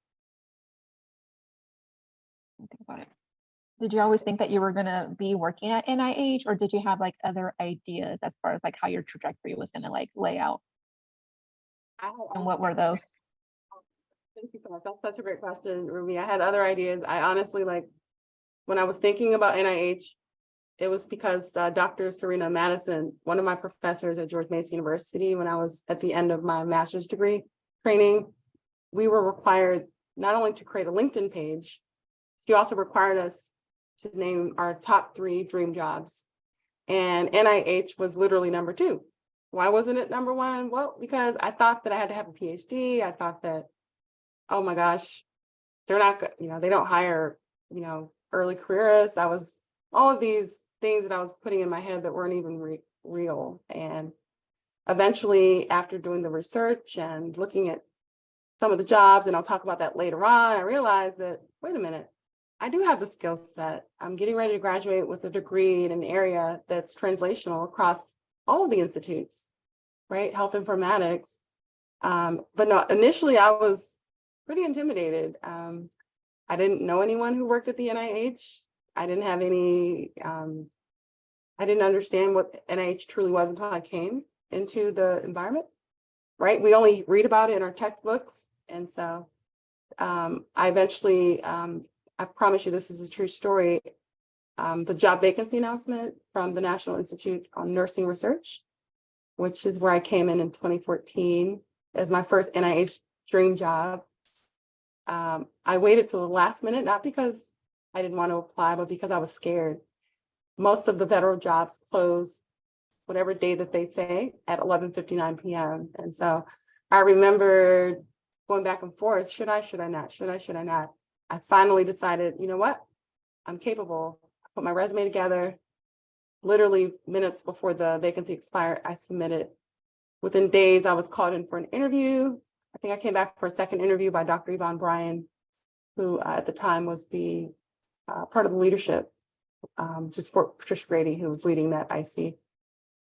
about it? Did you always think that you were going to be working at NIH, or did you have like other ideas as far as like how your trajectory was going to like lay out? And what were those?
Thank you so much. That's such a great question, Ruby. I had other ideas. I honestly, when I was thinking about NIH, it was because Dr. Serena Madison, one of my professors at George Mason University, when I was at the end of my master's degree training, we were required not only to create a LinkedIn page, she also required us to name our top 3 dream jobs. And NIH was literally number 2. Why wasn't it number 1? Well, because I thought that I had to have a PhD. I thought that, oh my gosh, they're not, they don't hire, early careerists. All of these things that I was putting in my head that weren't even real. And eventually, after doing the research and looking at some of the jobs, and I'll talk about that later on, I realized that, wait a minute, I do have the skill set. I'm getting ready to graduate with a degree in an area that's translational across all of the institutes, right? Health informatics. But no, initially I was pretty intimidated. I didn't know anyone who worked at the NIH. I didn't have any, I didn't understand what NIH truly was until I came into the environment, right? We only read about it in our textbooks. And so I eventually, I promise you this is a true story. the job vacancy announcement from the National Institute on Nursing Research, which is where I came in 2014 as my first NIH dream job. I waited till the last minute, not because I didn't want to apply, but because I was scared. Most of the federal jobs close whatever day that they say at 11:59 p.m. And so I remember going back and forth, should I not? I finally decided, you know what? I'm capable. I put my resume together. Literally minutes before the vacancy expired, I submitted. Within days, I was called in for an interview. I think I came back for a second interview by Dr. Yvonne Bryan, who at the time was the part of the leadership, just for Patricia Grady, who was leading that IC.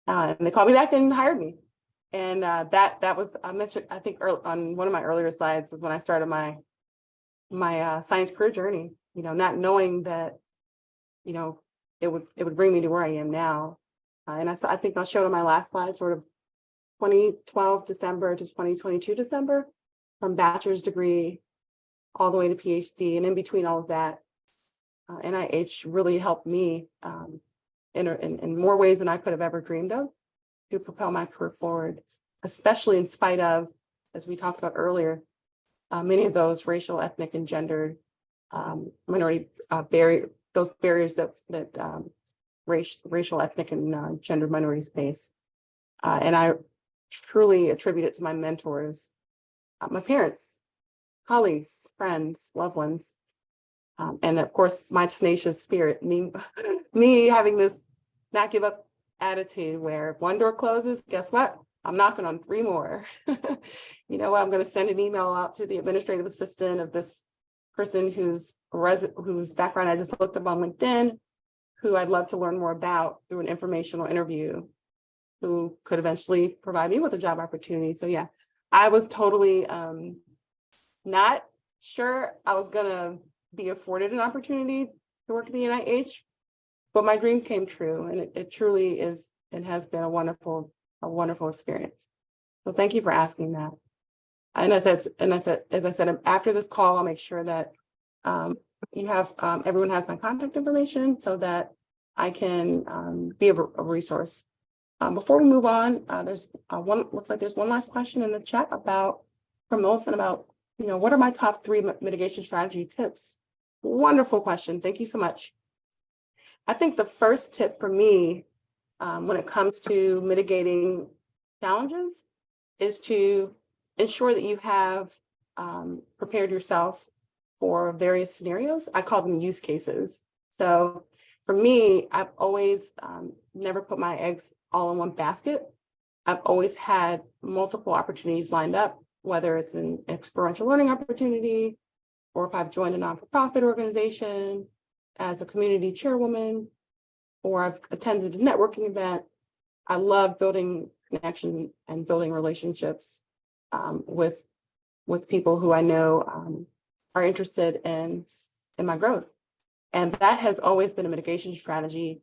And they called me back and hired me. And that was, I mentioned, I think on one of my earlier slides was when I started my science career journey, not knowing that, it would bring me to where I am now. And I think I'll show on my last slide, sort of 2012 December to 2022 December, from bachelor's degree all the way to PhD. And in between all of that, NIH really helped me in more ways than I could have ever dreamed of to propel my career forward, especially in spite of, as we talked about earlier, many of those racial, ethnic, and gender minority those barriers that racial, ethnic, and gender minorities face. And I truly attribute it to my mentors, my parents, colleagues, friends, loved ones, and of course, my tenacious spirit, me having this not give up attitude where if one door closes, guess what? I'm knocking on 3 more. You know what? I'm going to send an email out to the administrative assistant of this person whose background I just looked up on LinkedIn, who I'd love to learn more about through an informational interview, who could eventually provide me with a job opportunity. So yeah, I was totally not sure I was going to be afforded an opportunity to work at the NIH, but my dream came true, and it truly is and has been a wonderful experience. So thank you for asking that. And as I said, after this call, I'll make sure that you have everyone has my contact information so that I can be a resource. Before we move on, looks like there's one last question in the chat from Wilson about, what are my top 3 mitigation strategy tips? Wonderful question. Thank you so much. I think the first tip for me when it comes to mitigating challenges is to ensure that you have prepared yourself for various scenarios. I call them use cases. So for me, I've always never put my eggs all in one basket. I've always had multiple opportunities lined up, whether it's an experiential learning opportunity, or if I've joined a non-for-profit organization as a community chairwoman, or I've attended a networking event. I love building connection and building relationships with people who I know are interested in my growth. And that has always been a mitigation strategy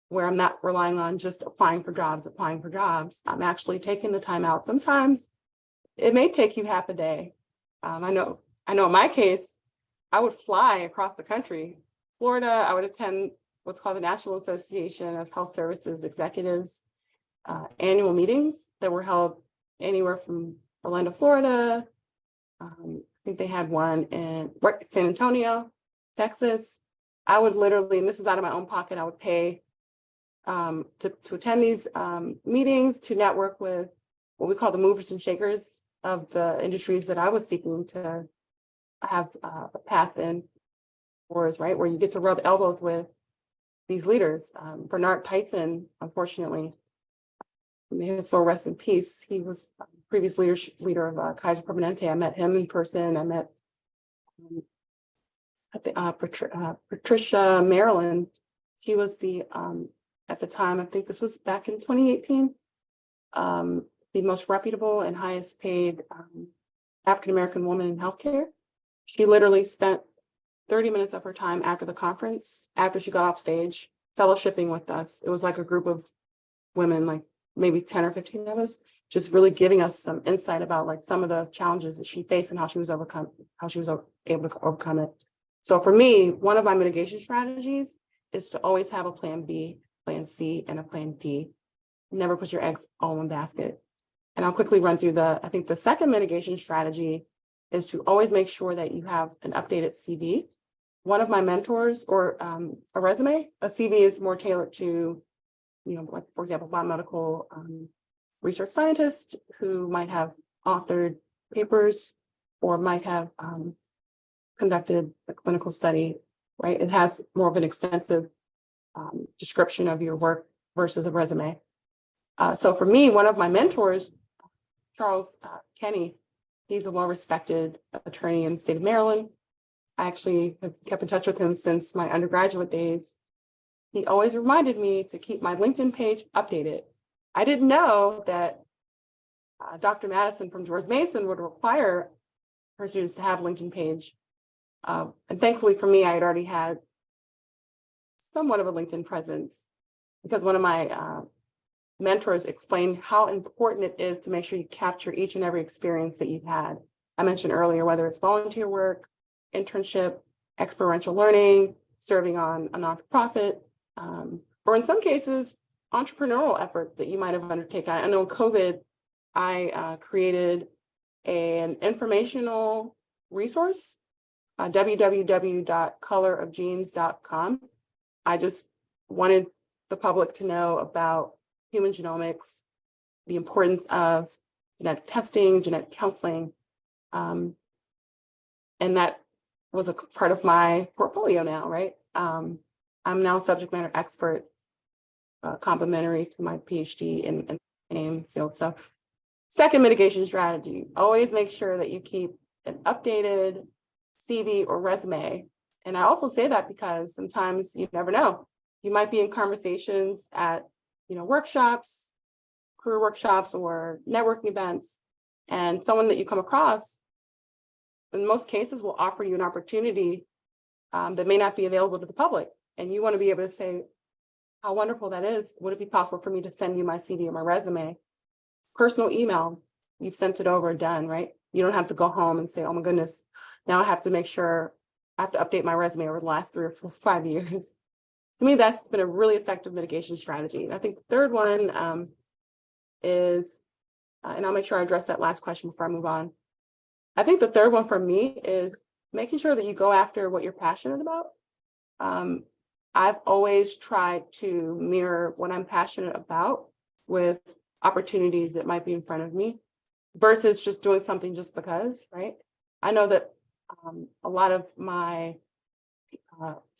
where I'm not relying on just applying for jobs. I'm actually taking the time out. Sometimes it may take you half a day. I know in my case, I would fly across the country. Florida, I would attend what's called the National Association of Health Services Executives annual meetings that were held anywhere from Orlando, Florida. I think they had one in San Antonio, Texas. I would literally, and this is out of my own pocket, I would pay to attend these meetings, to network with what we call the movers and shakers of the industries that I was seeking to have a path in, right, where you get to rub elbows with these leaders. Bernard Tyson, unfortunately, may his soul rest in peace. He was previous leader of Kaiser Permanente. I met him in person. I met Patricia Maryland. She was the at the time, I think this was back in 2018, the most reputable and highest paid African-American woman in healthcare. She literally spent 30 minutes of her time after the conference, after she got off stage, fellowshipping with us. It was like a group of women, like maybe 10 or 15 of us, just really giving us some insight about like some of the challenges that she faced and how she was able to overcome it. So for me, one of my mitigation strategies is to always have a plan B, plan C, and a plan D. Never put your eggs all in one basket. And I'll quickly run through I think the second mitigation strategy is to always make sure that you have an updated CV. One of my mentors, or a resume, a CV is more tailored to, like, for example, biomedical research scientist who might have authored papers or might have conducted a clinical study, right? It has more of an extensive description of your work versus a resume. So for me, one of my mentors, Charles Kenny, he's a well-respected attorney in the state of Maryland. I actually have kept in touch with him since my undergraduate days. He always reminded me to keep my LinkedIn page updated. I didn't know that Dr. Madison from George Mason would require her students to have a LinkedIn page. And thankfully for me, I had already had somewhat of a LinkedIn presence because one of my mentors explained how important it is to make sure you capture each and every experience that you've had. I mentioned earlier, whether it's volunteer work, internship, experiential learning, serving on a nonprofit, or in some cases, entrepreneurial efforts that you might have undertaken. I know in COVID, I created an informational resource, www.colorofgenes.com. I just wanted the public to know about human genomics, the importance of genetic testing, genetic counseling, and that was a part of my portfolio now, right? I'm now a subject matter expert, complementary to my PhD in the same field. So second mitigation strategy, always make sure that you keep an updated CV or resume. And I also say that because sometimes you never know. You might be in conversations at workshops, career workshops, or networking events, and someone that you come across, in most cases, will offer you an opportunity that may not be available to the public. And you want to be able to say how wonderful that is. Would it be possible for me to send you my CV or my resume? Personal email, you've sent it over, done, right? You don't have to go home and say, oh my goodness, now I have to make sure I have to update my resume over the last 3 or 4, 5 years. To me, that's been a really effective mitigation strategy. And I think the third one is, and I'll make sure I address that last question before I move on. I think the third one for me is making sure that you go after what you're passionate about. I've always tried to mirror what I'm passionate about with opportunities that might be in front of me versus just doing something just because, right? I know that a lot of my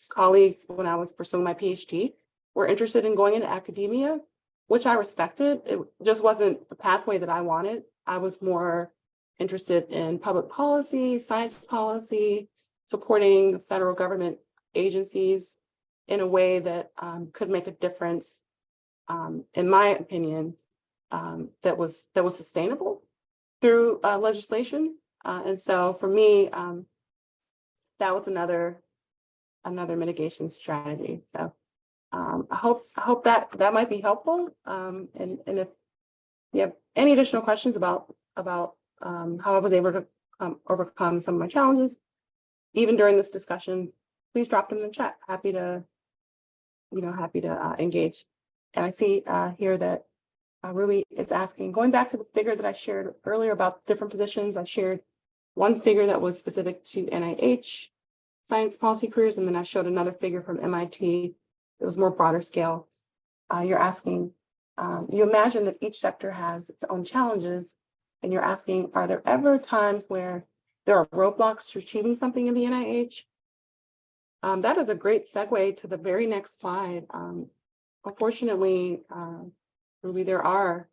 colleagues, when I was pursuing my PhD, were interested in going into academia, which I respected. It just wasn't the pathway that I wanted. I was more interested in public policy, science policy, supporting federal government agencies in a way that could make a difference, in my opinion, that was sustainable through legislation. And so for me, that was another mitigation strategy. So I hope that might be helpful. And if you have any additional questions about how I was able to overcome some of my challenges, even during this discussion, please drop them in the chat. Happy to engage. And I see here that Ruby is asking, going back to the figure that I shared earlier about different positions, I shared one figure that was specific to NIH science policy careers, and then I showed another figure from MIT. It was more broader scale. You're asking, you imagine that each sector has its own challenges, and you're asking, are there ever times where there are roadblocks to achieving something in the NIH? That is a great segue to the very next slide. Unfortunately, Ruby, there are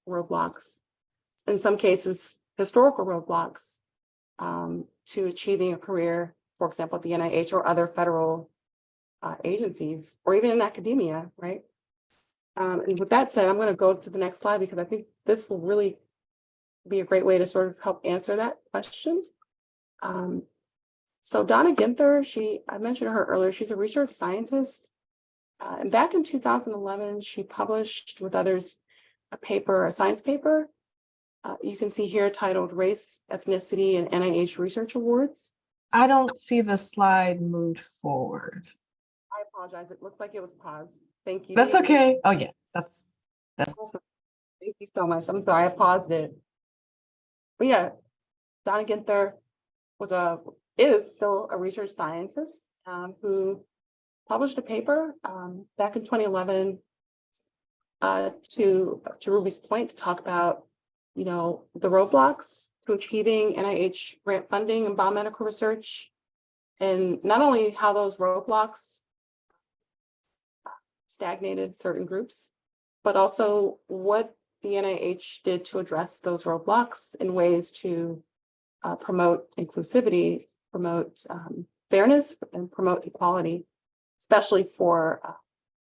roadblocks, in some cases, historical roadblocks to achieving a career, for example, at the NIH or other federal agencies, or even in academia, right? And with that said, I'm going to go to the next slide because I think this will really be a great way to sort of help answer that question. So Donna Ginther, I mentioned her earlier, she's a research scientist. And back in 2011, she published with others a science paper. You can see here titled Race, Ethnicity, and NIH Research Awards.
I don't see the slide moved forward.
I apologize. It looks like it was paused. Thank you.
That's okay. Oh yeah, that's
Awesome. Thank you so much. I'm sorry, I paused it. But yeah, Donna Ginther is still a research scientist who published a paper back in 2011 to Ruby's point, to talk about, the roadblocks to achieving NIH grant funding and biomedical research, and not only how those roadblocks stagnated certain groups, but also what the NIH did to address those roadblocks in ways to promote inclusivity, promote fairness, and promote equality, especially for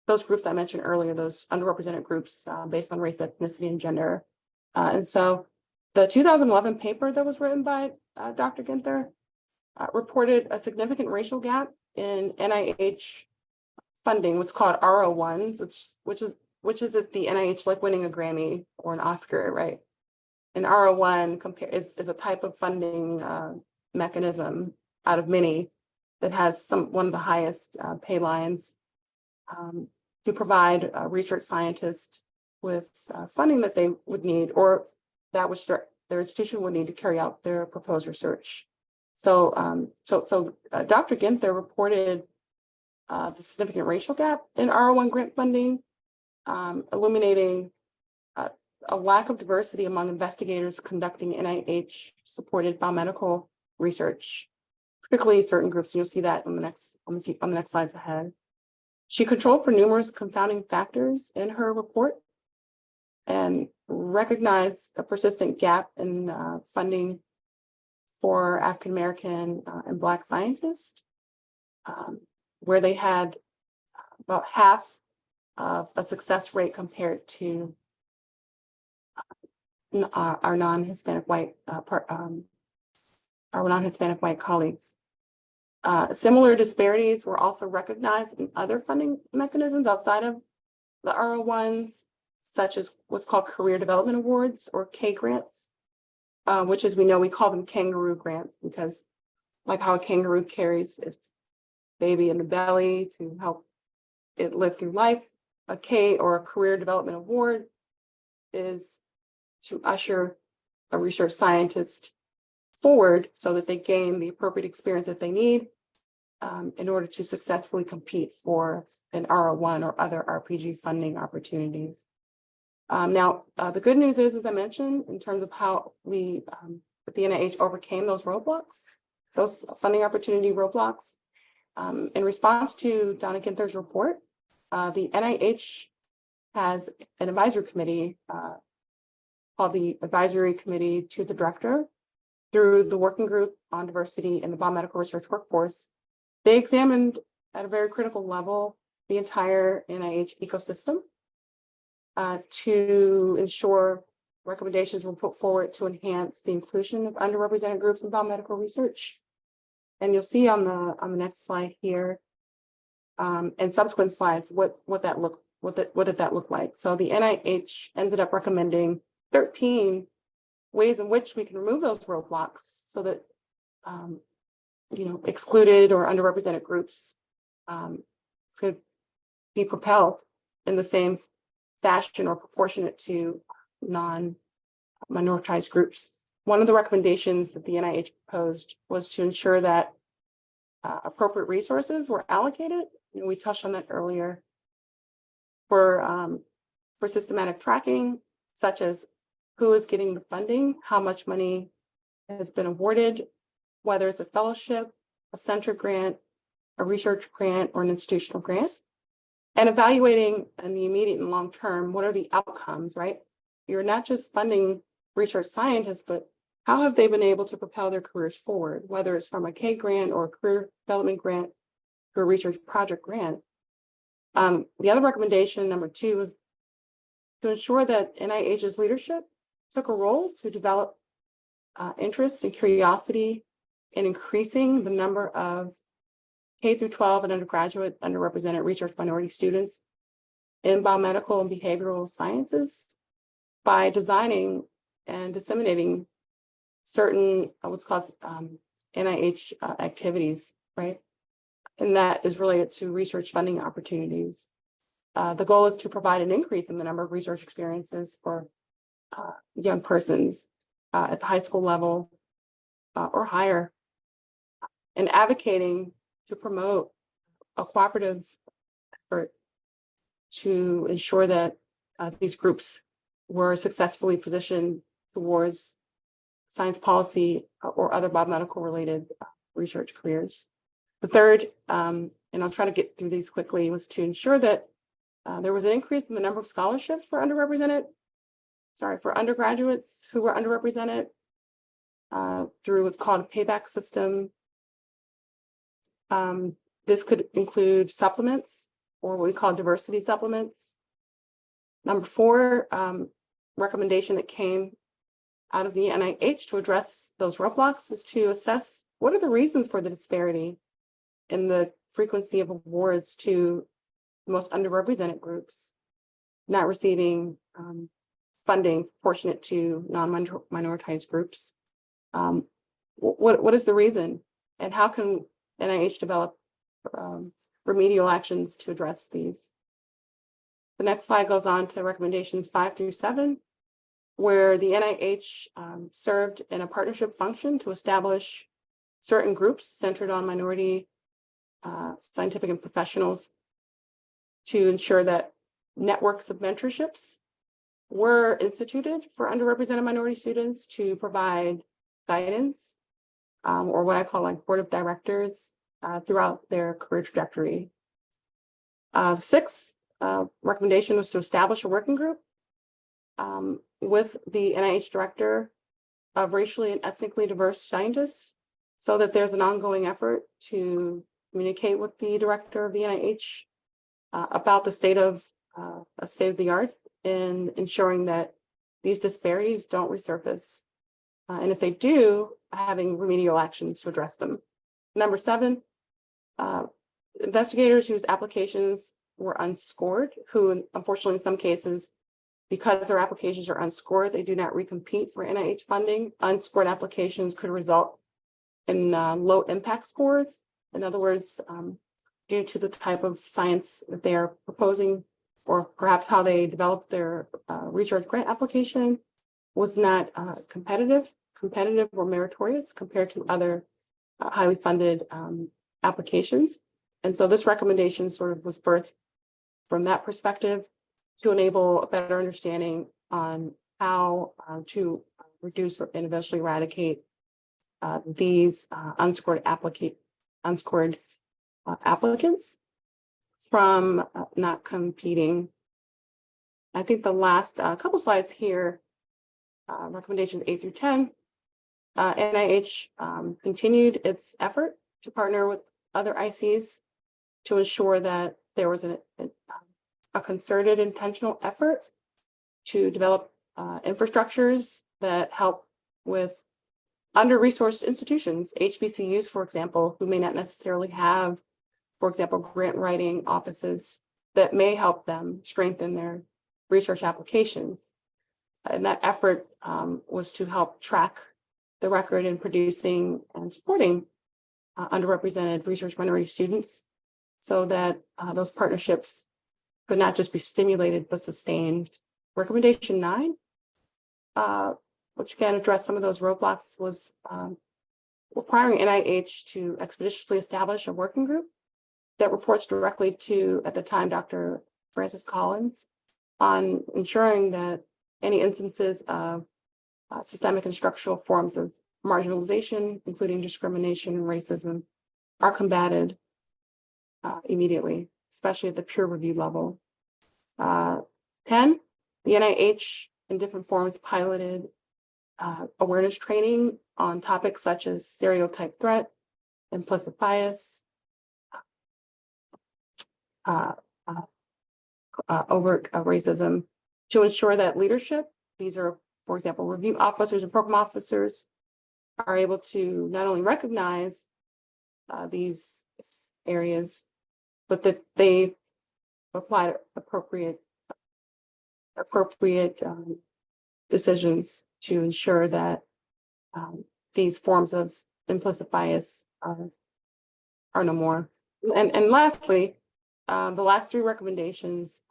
those groups I mentioned earlier, those underrepresented groups based on race, ethnicity, and gender. And so the 2011 paper that was written by Dr. Ginther reported a significant racial gap in NIH funding, what's called R01s, which is that the NIH like winning a Grammy or an Oscar, right? An R01 is a type of funding mechanism out of many that has one of the highest pay lines to provide research scientists with funding that they would need, or that which their institution would need to carry out their proposed research. So, Dr. Ginther reported the significant racial gap in R01 grant funding, illuminating a lack of diversity among investigators conducting NIH-supported biomedical research, particularly certain groups. You'll see that on the next slides ahead. She controlled for numerous confounding factors in her report and recognized a persistent gap in funding for African American and Black scientists, where they had about half of a success rate compared to our non-Hispanic white colleagues. Similar disparities were also recognized in other funding mechanisms outside of the R01s, such as what's called Career Development Awards, or K grants, which, as we know, we call them kangaroo grants, because like how a kangaroo carries its baby in the belly to help it live through life, a K, or a Career Development Award, is to usher a research scientist forward so that they gain the appropriate experience that they need in order to successfully compete for an R01 or other RPG funding opportunities. Now, the good news is, as I mentioned, in terms of how we, with the NIH, overcame those roadblocks, those funding opportunity roadblocks. In response to Donna Ginther's report, the NIH has an advisory committee called the Advisory Committee to the Director. Through the Working Group on Diversity in the Biomedical Research Workforce, they examined at a very critical level the entire NIH ecosystem to ensure recommendations were put forward to enhance the inclusion of underrepresented groups in biomedical research. And you'll see on the next slide here, and subsequent slides, what did that look like? So the NIH ended up recommending 13 ways in which we can remove those roadblocks so that excluded or underrepresented groups could be propelled in the same fashion or proportionate to non-minoritized groups. One of the recommendations that the NIH proposed was to ensure that appropriate resources were allocated. We touched on that earlier, for systematic tracking, such as who is getting the funding, how much money has been awarded, whether it's a fellowship, a center grant, a research grant, or an institutional grant, and evaluating in the immediate and long term, what are the outcomes, right? You're not just funding research scientists, but how have they been able to propel their careers forward, whether it's from a K grant or a career development grant or a research project grant. The other recommendation, number 2, is to ensure that NIH's leadership took a role to develop interest and curiosity in increasing the number of K through 12 and undergraduate underrepresented research minority students in biomedical and behavioral sciences by designing and disseminating certain what's called NIH activities, right? And that is related to research funding opportunities. The goal is to provide an increase in the number of research experiences for young persons at the high school level or higher, and advocating to promote a cooperative effort to ensure that these groups were successfully positioned towards science policy or other biomedical related research careers. The third, and I'll try to get through these quickly, was to ensure that there was an increase in the number of scholarships for undergraduates who were underrepresented through what's called a payback system. This could include supplements, or what we call diversity supplements. Number 4, recommendation that came out of the NIH to address those roadblocks is to assess what are the reasons for the disparity in the frequency of awards to the most underrepresented groups not receiving funding proportionate to non-minoritized groups. What is the reason, and how can NIH develop remedial actions to address these? The next slide goes on to recommendations 5 through 7, where the NIH served in a partnership function to establish certain groups centered on minority scientific and professionals to ensure that networks of mentorships were instituted for underrepresented minority students to provide guidance, or what I call like board of directors throughout their career trajectory. 6th recommendation was to establish a working group with the NIH director of racially and ethnically diverse scientists, so that there's an ongoing effort to communicate with the director of the NIH about the state of the art in ensuring that these disparities don't resurface. And if they do, having remedial actions to address them. Number 7, investigators whose applications were unscored, who unfortunately in some cases, because their applications are unscored, they do not recompete for NIH funding. Unscored applications could result in low impact scores. In other words, due to the type of science that they are proposing, or perhaps how they developed their research grant application, was not competitive or meritorious compared to other highly funded applications. And so this recommendation sort of was birthed from that perspective to enable a better understanding on how to reduce and eventually eradicate these unscored applicants from not competing. I think the last couple slides here, recommendations 8 through 10, NIH continued its effort to partner with other ICs to ensure that there was a concerted, intentional effort to develop infrastructures that help with under-resourced institutions, HBCUs, for example, who may not necessarily have, for example, grant writing offices that may help them strengthen their research applications. And that effort was to help track the record in producing and supporting underrepresented research minority students, so that those partnerships could not just be stimulated, but sustained. Recommendation 9, which again addressed some of those roadblocks, was requiring NIH to expeditiously establish a working group that reports directly to, at the time, Dr. Francis Collins, on ensuring that any instances of systemic and structural forms of marginalization, including discrimination and racism, are combated immediately, especially at the peer review level. 10, the NIH in different forms piloted awareness training on topics such as stereotype threat, implicit bias, overt racism, to ensure that leadership, these are, for example, review officers and program officers, are able to not only recognize these areas, but that they apply appropriate decisions to ensure that these forms of implicit bias are no more. And lastly, the last three recommendations,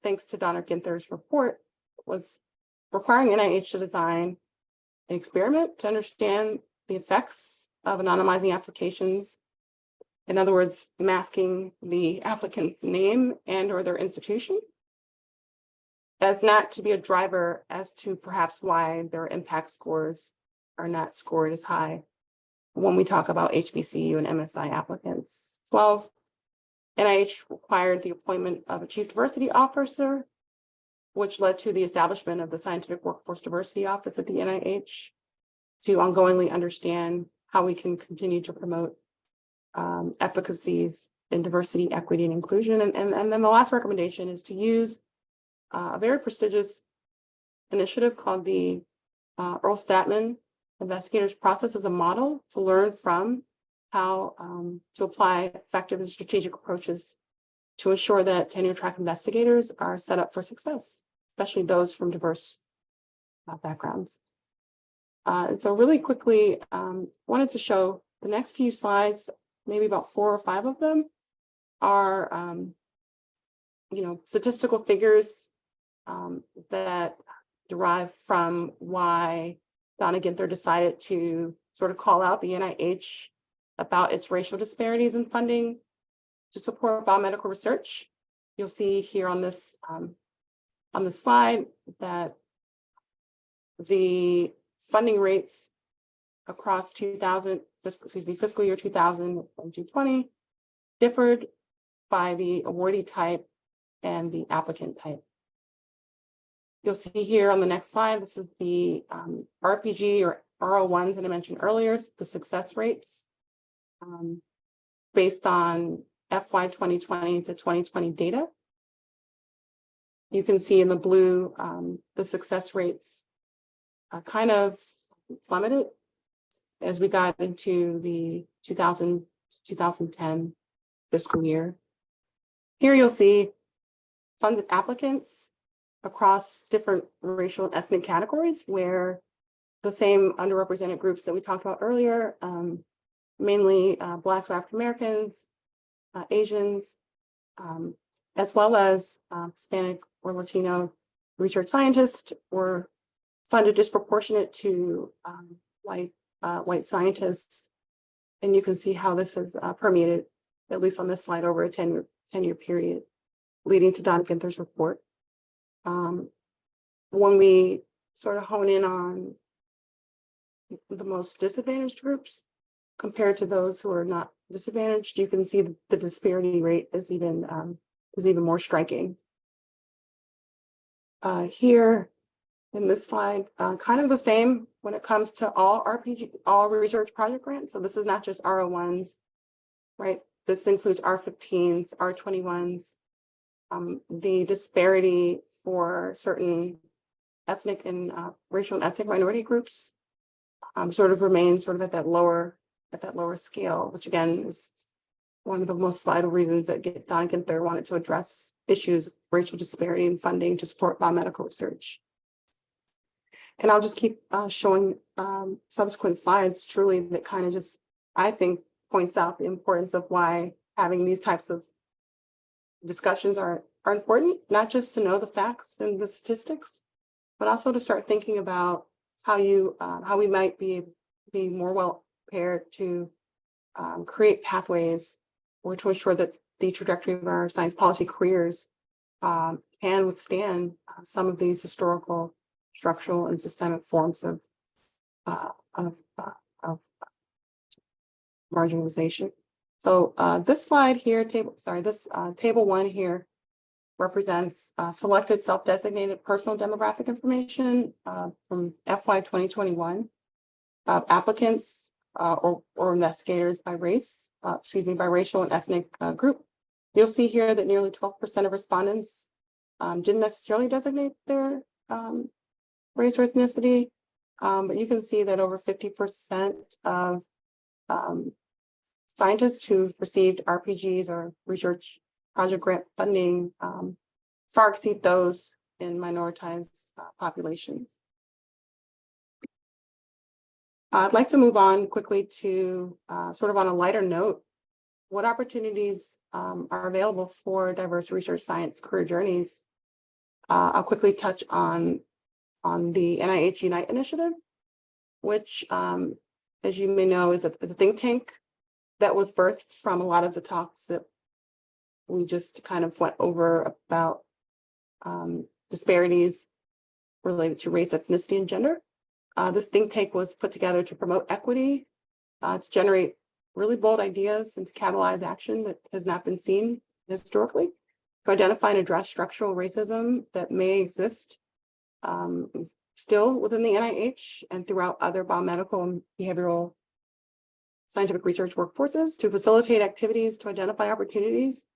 thanks to Donna Ginther's report, was requiring NIH to design an experiment to understand the effects of anonymizing applications. In other words, masking the applicant's name and or their institution, as not to be a driver as to perhaps why their impact scores are not scored as high when we talk about HBCU and MSI applicants. 12, NIH required the appointment of a chief diversity officer, which led to the establishment of the Scientific Workforce Diversity Office at the NIH to ongoingly understand how we can continue to promote efficacies in diversity, equity, and inclusion. And then the last recommendation is to use a very prestigious initiative called the Earl Statman Investigators Process as a model to learn from how to apply effective and strategic approaches to ensure that tenure track investigators are set up for success, especially those from diverse backgrounds. So really quickly, wanted to show the next few slides, maybe about 4 or 5 of them are, statistical figures that derive from why Donna Ginther decided to sort of call out the NIH about its racial disparities in funding to support biomedical research. You'll see here on this slide that the funding rates across fiscal year 2000 and 2020 differed by the awardee type and the applicant type. You'll see here on the next slide, this is the RPG or R01s that I mentioned earlier, the success rates based on FY 2020 to 2020 data. You can see in the blue, the success rates kind of plummeted as we got into the 2000 to 2010 fiscal year. Here you'll see funded applicants across different racial and ethnic categories where the same underrepresented groups that we talked about earlier, mainly Blacks or African Americans, Asians, as well as Hispanic or Latino research scientists were funded disproportionate to white scientists. And you can see how this has permeated, at least on this slide, over a 10-year period, leading to Donna Ginther's report. When we sort of hone in on the most disadvantaged groups compared to those who are not disadvantaged, you can see the disparity rate is even more striking. Here in this slide, kind of the same when it comes to all research project grants. So this is not just R01s, right? This includes R15s, R21s. The disparity for certain ethnic and racial and ethnic minority groups sort of remains sort of at that lower scale, which again is one of the most vital reasons that Donna Ginther wanted to address issues of racial disparity in funding to support biomedical research. And I'll just keep showing subsequent slides truly that kind of just, I think, points out the importance of why having these types of discussions are important, not just to know the facts and the statistics, but also to start thinking about how we might be more well prepared to create pathways or to ensure that the trajectory of our science policy careers can withstand some of these historical, structural, and systemic forms of marginalization. So this slide here, table 1 here represents selected self-designated personal demographic information from FY 2021 applicants or investigators by race, by racial and ethnic group. You'll see here that nearly 12% of respondents didn't necessarily designate their race or ethnicity, but you can see that over 50% of scientists who've received RPGs or research project grant funding far exceed those in minoritized populations. I'd like to move on quickly to sort of on a lighter note, what opportunities are available for diverse research science career journeys. I'll quickly touch on the NIH Unite initiative, which, as you may know, is a think tank that was birthed from a lot of the talks that we just kind of went over about disparities related to race, ethnicity, and gender. This think tank was put together to promote equity, to generate really bold ideas and to catalyze action that has not been seen historically, to identify and address structural racism that may exist still within the NIH and throughout other biomedical and behavioral scientific research workforces, to facilitate activities, to identify opportunities,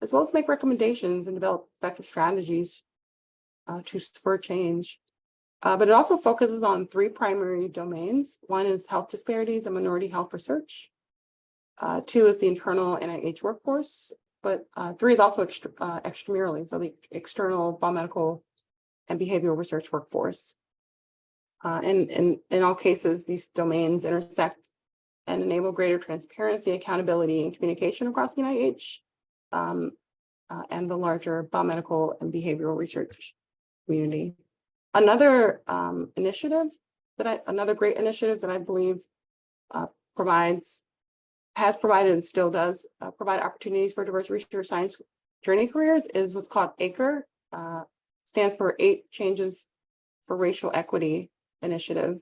as well as make recommendations and develop effective strategies to spur change. But it also focuses on 3 primary domains. 1 is health disparities and minority health research. 2 is the internal NIH workforce, but 3 is also extramurally, so the external biomedical and behavioral research workforce. And in all cases, these domains intersect and enable greater transparency, accountability, and communication across the NIH and the larger biomedical and behavioral research community. Another another great initiative that I believe has provided and still does provide opportunities for diverse research science journey careers is what's called ACRE, stands for 8 Changes for Racial Equity Initiative.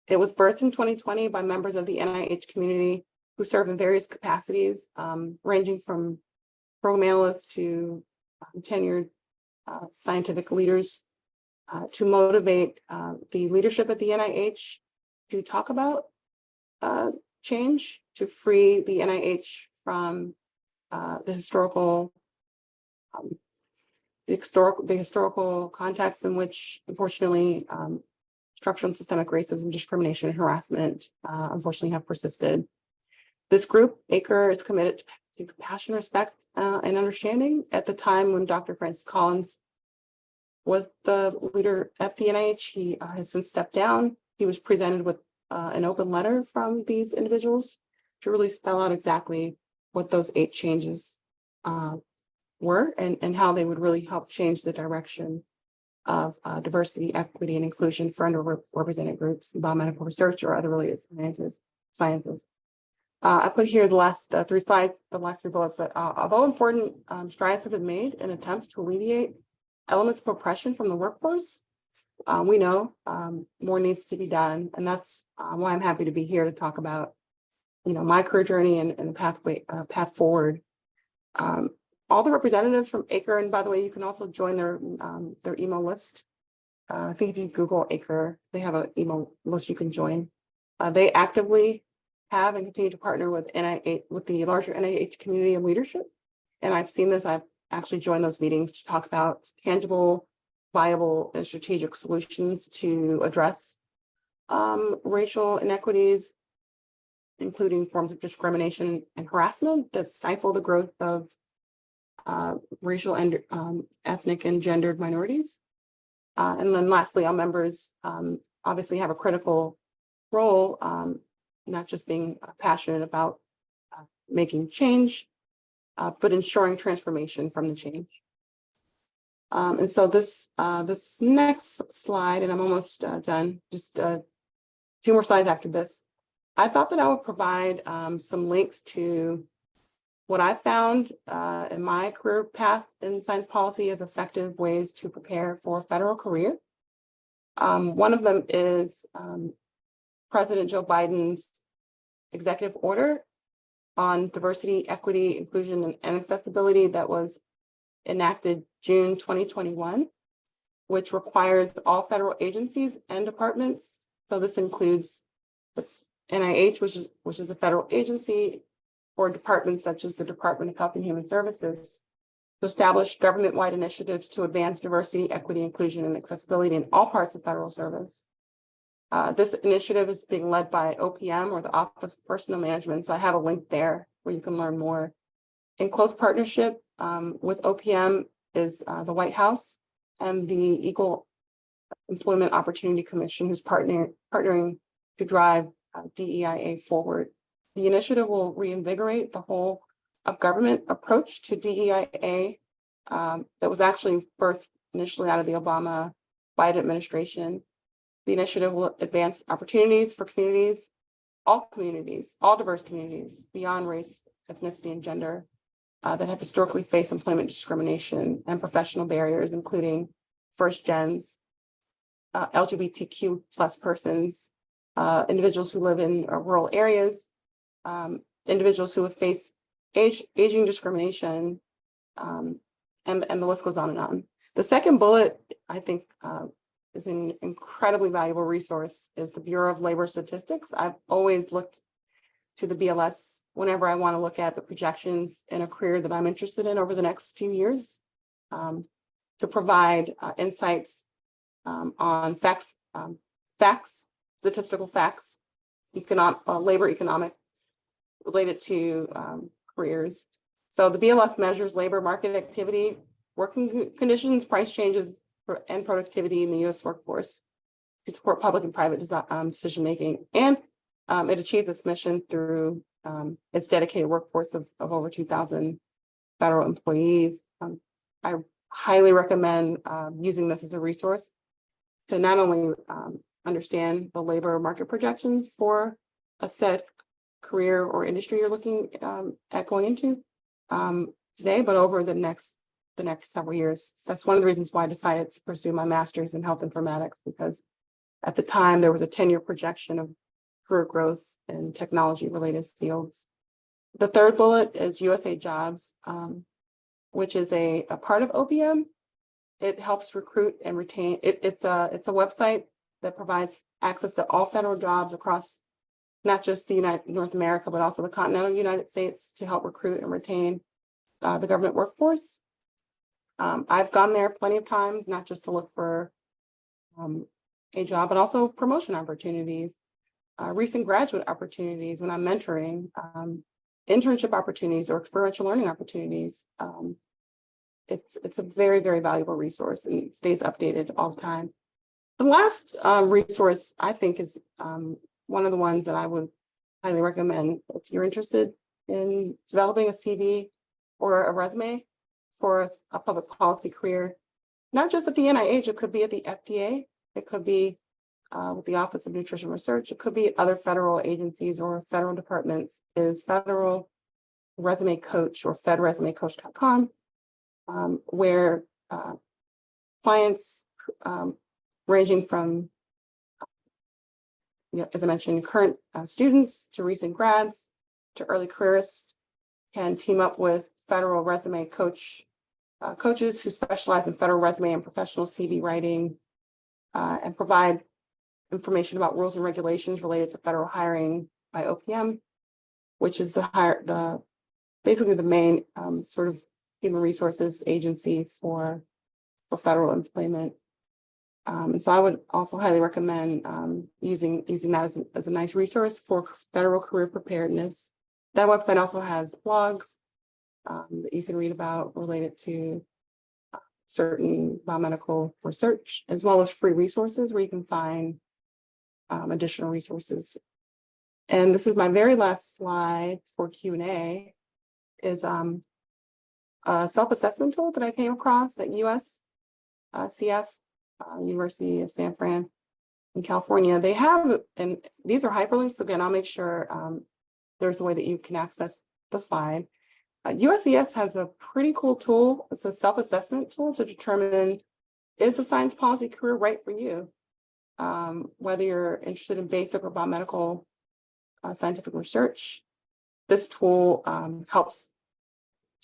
It was birthed in 2020 by members of the NIH community who serve in various capacities, ranging from program analysts to tenured scientific leaders, to motivate the leadership at the NIH to talk about change, to free the NIH from the historical context in which, unfortunately, structural and systemic racism, discrimination, and harassment unfortunately have persisted. This group, ACRE, is committed to compassion, respect, and understanding. At the time when Dr. Francis Collins was the leader at the NIH, he has since stepped down. He was presented with an open letter from these individuals to really spell out exactly what those 8 changes were and how they would really help change the direction of diversity, equity, and inclusion for underrepresented groups in biomedical research or other related sciences. I put here the last 3 slides, the last 3 bullets that although important strides have been made in attempts to alleviate elements of oppression from the workforce, we know more needs to be done. And that's why I'm happy to be here to talk about, my career journey and the path forward. All the representatives from ACRE, and by the way, you can also join their email list. I think if you Google ACRE, they have an email list you can join. They actively have and continue to partner with NIH, with the larger NIH community and leadership. And I've seen this, I've actually joined those meetings to talk about tangible, viable, and strategic solutions to address racial inequities, including forms of discrimination and harassment that stifle the growth of racial and ethnic and gendered minorities. And then lastly, our members obviously have a critical role, not just being passionate about making change, but ensuring transformation from the change. And so this next slide, and I'm almost done, just 2 more slides after this. I thought that I would provide some links to what I found in my career path in science policy as effective ways to prepare for a federal career. One of them is President Joe Biden's executive order on diversity, equity, inclusion, and accessibility that was enacted June 2021, which requires all federal agencies and departments. So this includes the NIH, which is a federal agency, or departments such as the Department of Health and Human Services, to establish government-wide initiatives to advance diversity, equity, inclusion, and accessibility in all parts of federal service. This initiative is being led by OPM, or the Office of Personnel Management. So I have a link there where you can learn more. In close partnership with OPM is the White House and the Equal Employment Opportunity Commission, who's partnering to drive DEIA forward. The initiative will reinvigorate the whole of government approach to DEIA that was actually birthed initially out of the Obama-Biden administration. The initiative will advance opportunities for communities, all diverse communities beyond race, ethnicity, and gender that have historically faced employment discrimination and professional barriers, including first gens, LGBTQ plus persons, individuals who live in rural areas, individuals who have faced aging discrimination, and the list goes on and on. The second bullet, I think, is an incredibly valuable resource, is the Bureau of Labor Statistics. I've always looked to the BLS whenever I want to look at the projections in a career that I'm interested in over the next few years, to provide insights on facts, statistical facts, labor economics related to careers. So the BLS measures labor market activity, working conditions, price changes, and productivity in the U.S. workforce to support public and private decision-making. And it achieves its mission through its dedicated workforce of over 2,000 federal employees. I highly recommend using this as a resource to not only understand the labor market projections for a set career or industry you're looking at going into today, but over the next several years. That's one of the reasons why I decided to pursue my master's in health informatics, because at the time there was a 10-year projection of career growth in technology related fields. The third bullet is USA Jobs, which is a part of OPM. It helps recruit and retain. It's a website that provides access to all federal jobs across not just the North America, but also the continental United States to help recruit and retain the government workforce. I've gone there plenty of times, not just to look for a job, but also promotion opportunities, recent graduate opportunities when I'm mentoring, internship opportunities or experiential learning opportunities. It's a very, very valuable resource and it stays updated all the time. The last resource I think is one of the ones that I would highly recommend if you're interested in developing a CV or a resume for a public policy career, not just at the NIH, it could be at the FDA, it could be with the Office of Nutrition Research, it could be at other federal agencies or federal departments, is Federal Resume Coach or fedresumecoach.com, where clients ranging from, as I mentioned, current students to recent grads to early careerists can team up with federal resume coaches who specialize in federal resume and professional CV writing and provide information about rules and regulations related to federal hiring by OPM, which is basically the main sort of human resources agency for federal employment. And so I would also highly recommend using that as a nice resource for federal career preparedness. That website also has blogs that you can read about related to certain biomedical research, as well as free resources where you can find additional resources. And this is my very last slide for Q&A, is a self-assessment tool that I came across at USCF, University of San Fran in California. They have, and these are hyperlinks. Again, I'll make sure there's a way that you can access the slide. USCS has a pretty cool tool. It's a self-assessment tool to determine, is a science policy career right for you? Whether you're interested in basic or biomedical scientific research, this tool helps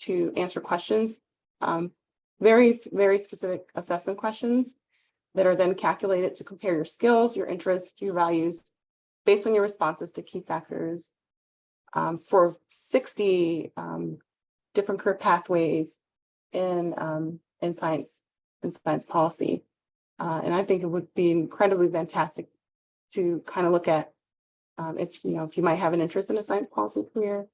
to answer questions, very, very specific assessment questions that are then calculated to compare your skills, your interests, your values, based on your responses to key factors for 60 different career pathways in science and science policy. And I think it would be incredibly fantastic to kind of look at if you might have an interest in a science policy career.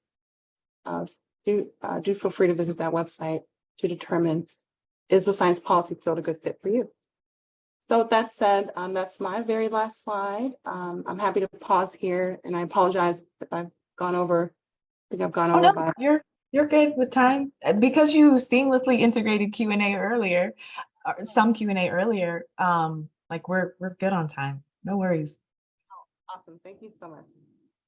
Do feel free to visit that website to determine, is the science policy field a good fit for you? So with that said, that's my very last slide. I'm happy to pause here, and I apologize if I've gone over. I think I've gone
Oh,
over
no,
by.
you're good with time. Because you seamlessly integrated Q&A earlier, some Q&A earlier, like we're good on time. No worries.
Awesome. Thank you so much.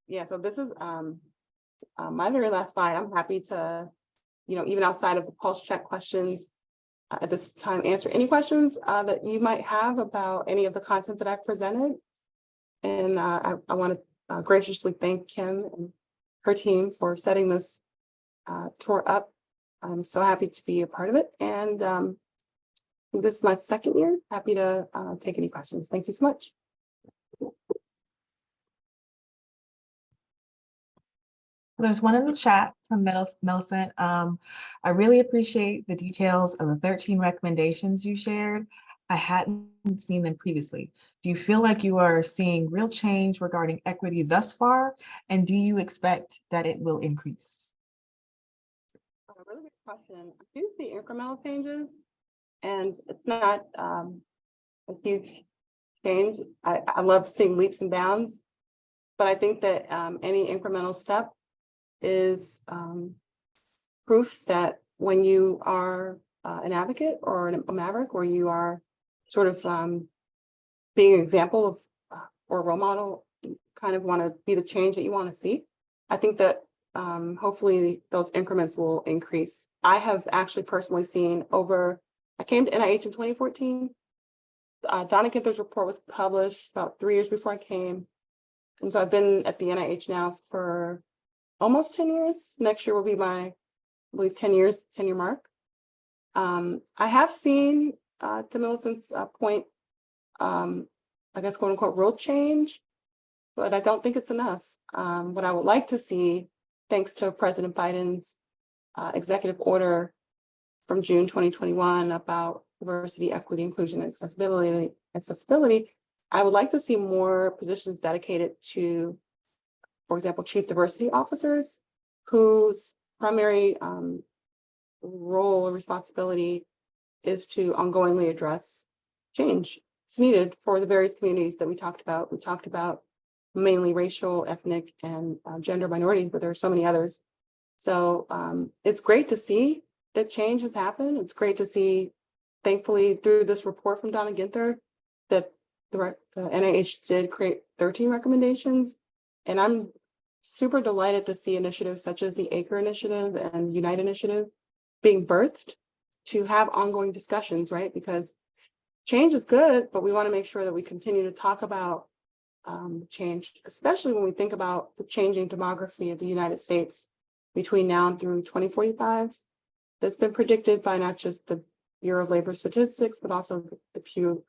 Yeah, so this is my very last slide. I'm happy to, even outside of the pulse check questions at this time, answer any questions that you might have about any of the content that I've presented. And I want to graciously thank Kim and her team for setting this tour up. I'm so happy to be a part of it. And this is my second year. Happy to take any questions. Thank you so much.
There's one in the chat from Millicent. I really appreciate the details of the 13 recommendations you shared. I hadn't seen them previously. Do you feel like you are seeing real change regarding equity thus far? And do you expect that it will increase?
A really good question. I do see incremental changes, and it's not a huge change. I love seeing leaps and bounds, but I think that any incremental step is proof that when you are an advocate or a maverick, or you are sort of being an example of or a role model, you kind of want to be the change that you want to see. I think that hopefully those increments will increase. I have actually personally seen I came to NIH in 2014. Donna Ginther's report was published about 3 years before I came. And so I've been at the NIH now for almost 10 years. Next year will be my, I believe, 10-year mark. I have seen, to Millicent's point, I guess, quote unquote, real change, but I don't think it's enough. What I would like to see, thanks to President Biden's executive order from June 2021 about diversity, equity, inclusion, and accessibility, I would like to see more positions dedicated to, for example, chief diversity officers, whose primary role or responsibility is to ongoingly address change. It's needed for the various communities that we talked about. We talked about mainly racial, ethnic, and gender minorities, but there are so many others. So it's great to see that change has happened. It's great to see, thankfully, through this report from Donna Ginther, that the NIH did create 13 recommendations. And I'm super delighted to see initiatives such as the ACRE Initiative and Unite Initiative being birthed to have ongoing discussions, right? Because change is good, but we want to make sure that we continue to talk about change, especially when we think about the changing demography of the United States between now and through 2045. That's been predicted by not just the Bureau of Labor Statistics, but also the Pew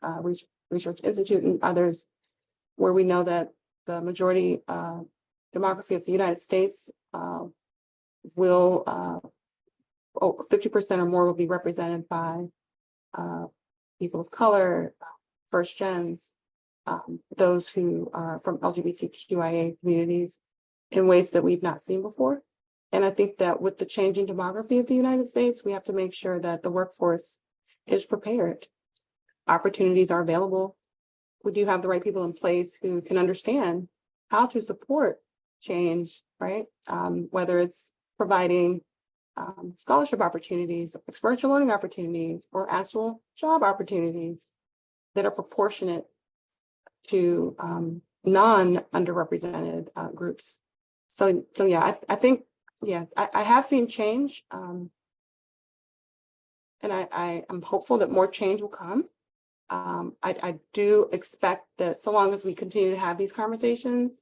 Research Institute and others, where we know that the majority demography of the United States will 50% or more will be represented by people of color, first gens, those who are from LGBTQIA communities in ways that we've not seen before. And I think that with the changing demography of the United States, we have to make sure that the workforce is prepared. Opportunities are available. We do have the right people in place who can understand how to support change, right? Whether it's providing scholarship opportunities, experiential learning opportunities, or actual job opportunities that are proportionate to non-underrepresented groups. So yeah, I think, yeah, I have seen change, and I'm hopeful that more change will come. I do expect that so long as we continue to have these conversations,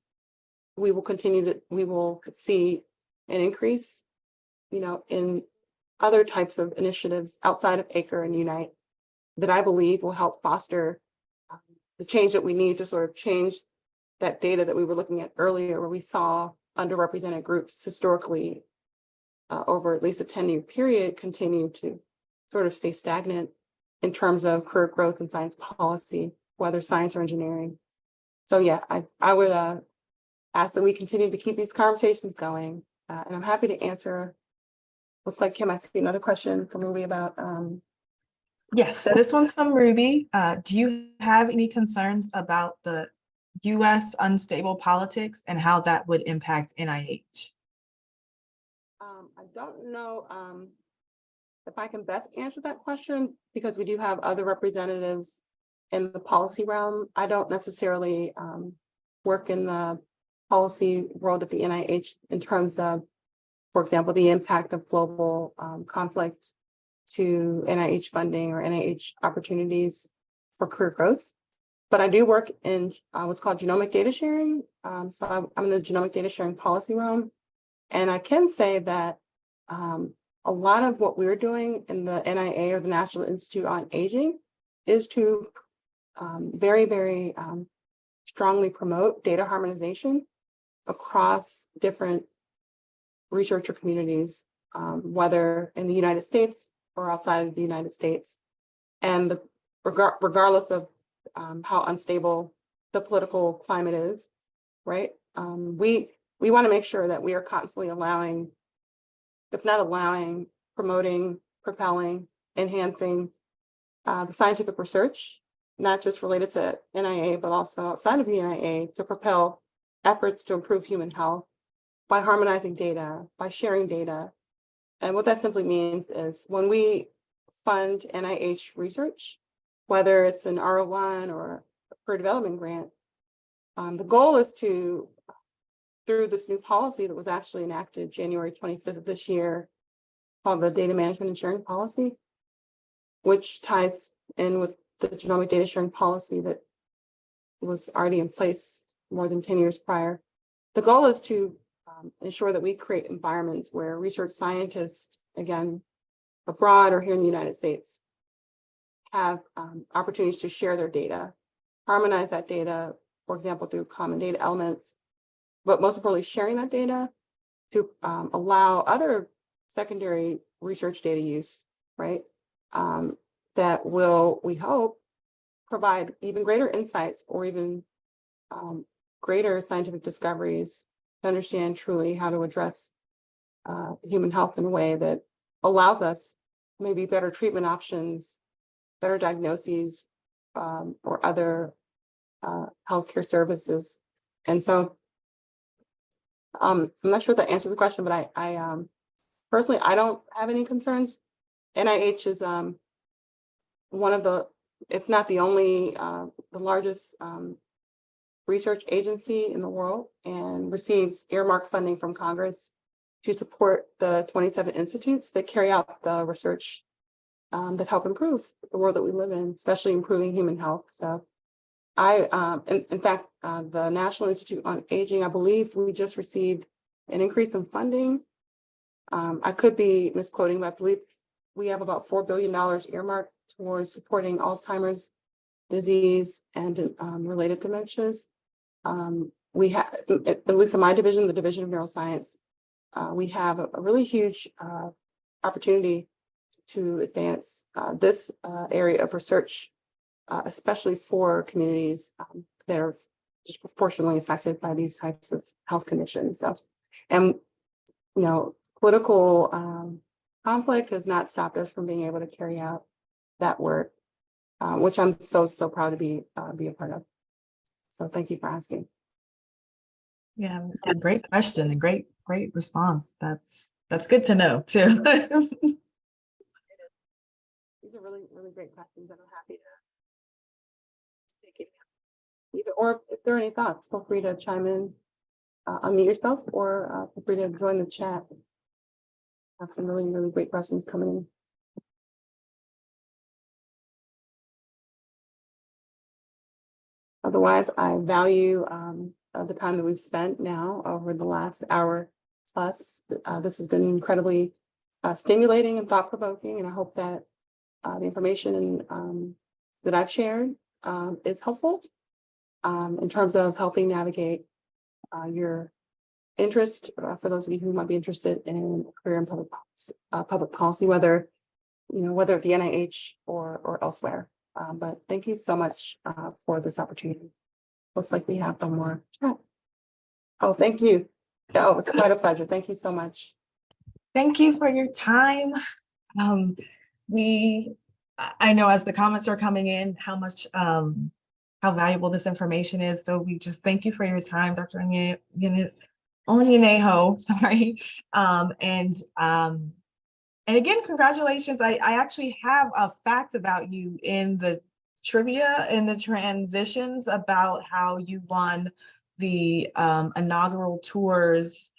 we will see an increase, in other types of initiatives outside of ACRE and Unite that I believe will help foster the change that we need to sort of change that data that we were looking at earlier, where we saw underrepresented groups historically over at least a 10-year period continue to sort of stay stagnant in terms of career growth and science policy, whether science or engineering. So yeah, I would ask that we continue to keep these conversations going. And I'm happy to answer. Looks like Kim, I see another question from Ruby about
Yes, this one's from Ruby. Do you have any concerns about the US unstable politics and how that would impact NIH?
I don't know if I can best answer that question because we do have other representatives in the policy realm. I don't necessarily work in the policy world at the NIH in terms of, for example, the impact of global conflict to NIH funding or NIH opportunities for career growth. But I do work in what's called genomic data sharing. So I'm in the genomic data sharing policy realm. And I can say that a lot of what we're doing in the NIA or the National Institute on Aging is to very, very strongly promote data harmonization across different researcher communities, whether in the United States or outside of the United States. And regardless of how unstable the political climate is, right? We want to make sure that we are constantly allowing, if not allowing, promoting, propelling, enhancing the scientific research, not just related to NIA, but also outside of the NIA to propel efforts to improve human health by harmonizing data, by sharing data. And what that simply means is when we fund NIH research, whether it's an R01 or a career development grant, the goal is to, through this new policy that was actually enacted January 25th of this year, called the Data Management and Sharing Policy, which ties in with the genomic data sharing policy that was already in place more than 10 years prior. The goal is to ensure that we create environments where research scientists, again, abroad or here in the United States, have opportunities to share their data, harmonize that data, for example, through common data elements, but most importantly, sharing that data to allow other secondary research data use, right? That will, we hope, provide even greater insights or even greater scientific discoveries to understand truly how to address human health in a way that allows us maybe better treatment options, better diagnoses, or other healthcare services. And so I'm not sure if that answers the question, but I personally, I don't have any concerns. NIH is one of the, if not the only, the largest research agency in the world and receives earmarked funding from Congress to support the 27 institutes that carry out the research that help improve the world that we live in, especially improving human health. So in fact, the National Institute on Aging, I believe we just received an increase in funding. I could be misquoting, but I believe we have about $4 billion earmarked towards supporting Alzheimer's disease and related dementias. We have, at least in my division, the Division of Neuroscience, we have a really huge opportunity to advance this area of research, especially for communities that are disproportionately affected by these types of health conditions. So, and you know, political conflict has not stopped us from being able to carry out that work, which I'm so proud to be a part of. So thank you for asking.
Yeah, a great question and great response. That's good to know too.
These are really great questions, and I'm happy to take it. Either, or if there are any thoughts, feel free to chime in, unmute yourself, or feel free to join the chat. I have some really great questions coming in. Otherwise, I value the time that we've spent now over the last hour plus. This has been incredibly stimulating and thought-provoking, and I hope that the information that I've shared is helpful in terms of helping navigate your interest for those of you who might be interested in a career in public policy, whether at the NIH or elsewhere. But thank you so much for this opportunity. Looks like we have one more chat. Oh, thank you. Oh, it's quite a pleasure. Thank you so much.
Thank you for your time. We I know as the comments are coming in, how much, how valuable this information is. So we just thank you for your time, Dr. Onyeneho, sorry. And again, congratulations. I actually have a fact about you in the trivia, in the transitions, about how you won the inaugural tour's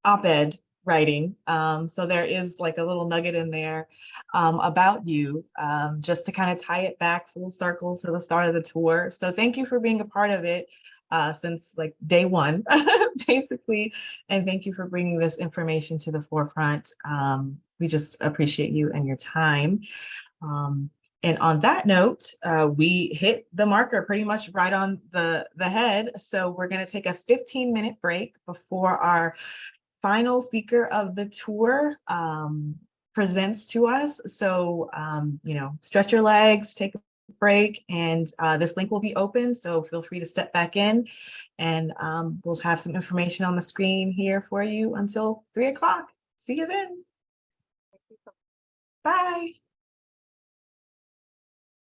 op-ed writing. So there is like a little nugget in there about you, just to kind of tie it back full circle to the start of the tour. So thank you for being a part of it since like day one, basically. And thank you for bringing this information to the forefront. We just appreciate you and your time. And on that note, we hit the marker pretty much right on the head. So we're going to take a 15-minute break before our final speaker of the tour presents to us. So, you know, stretch your legs, take a break, and this link will be open. So feel free to step back in, and we'll have some information on the screen here for you until 3 o'clock. See you then. Bye.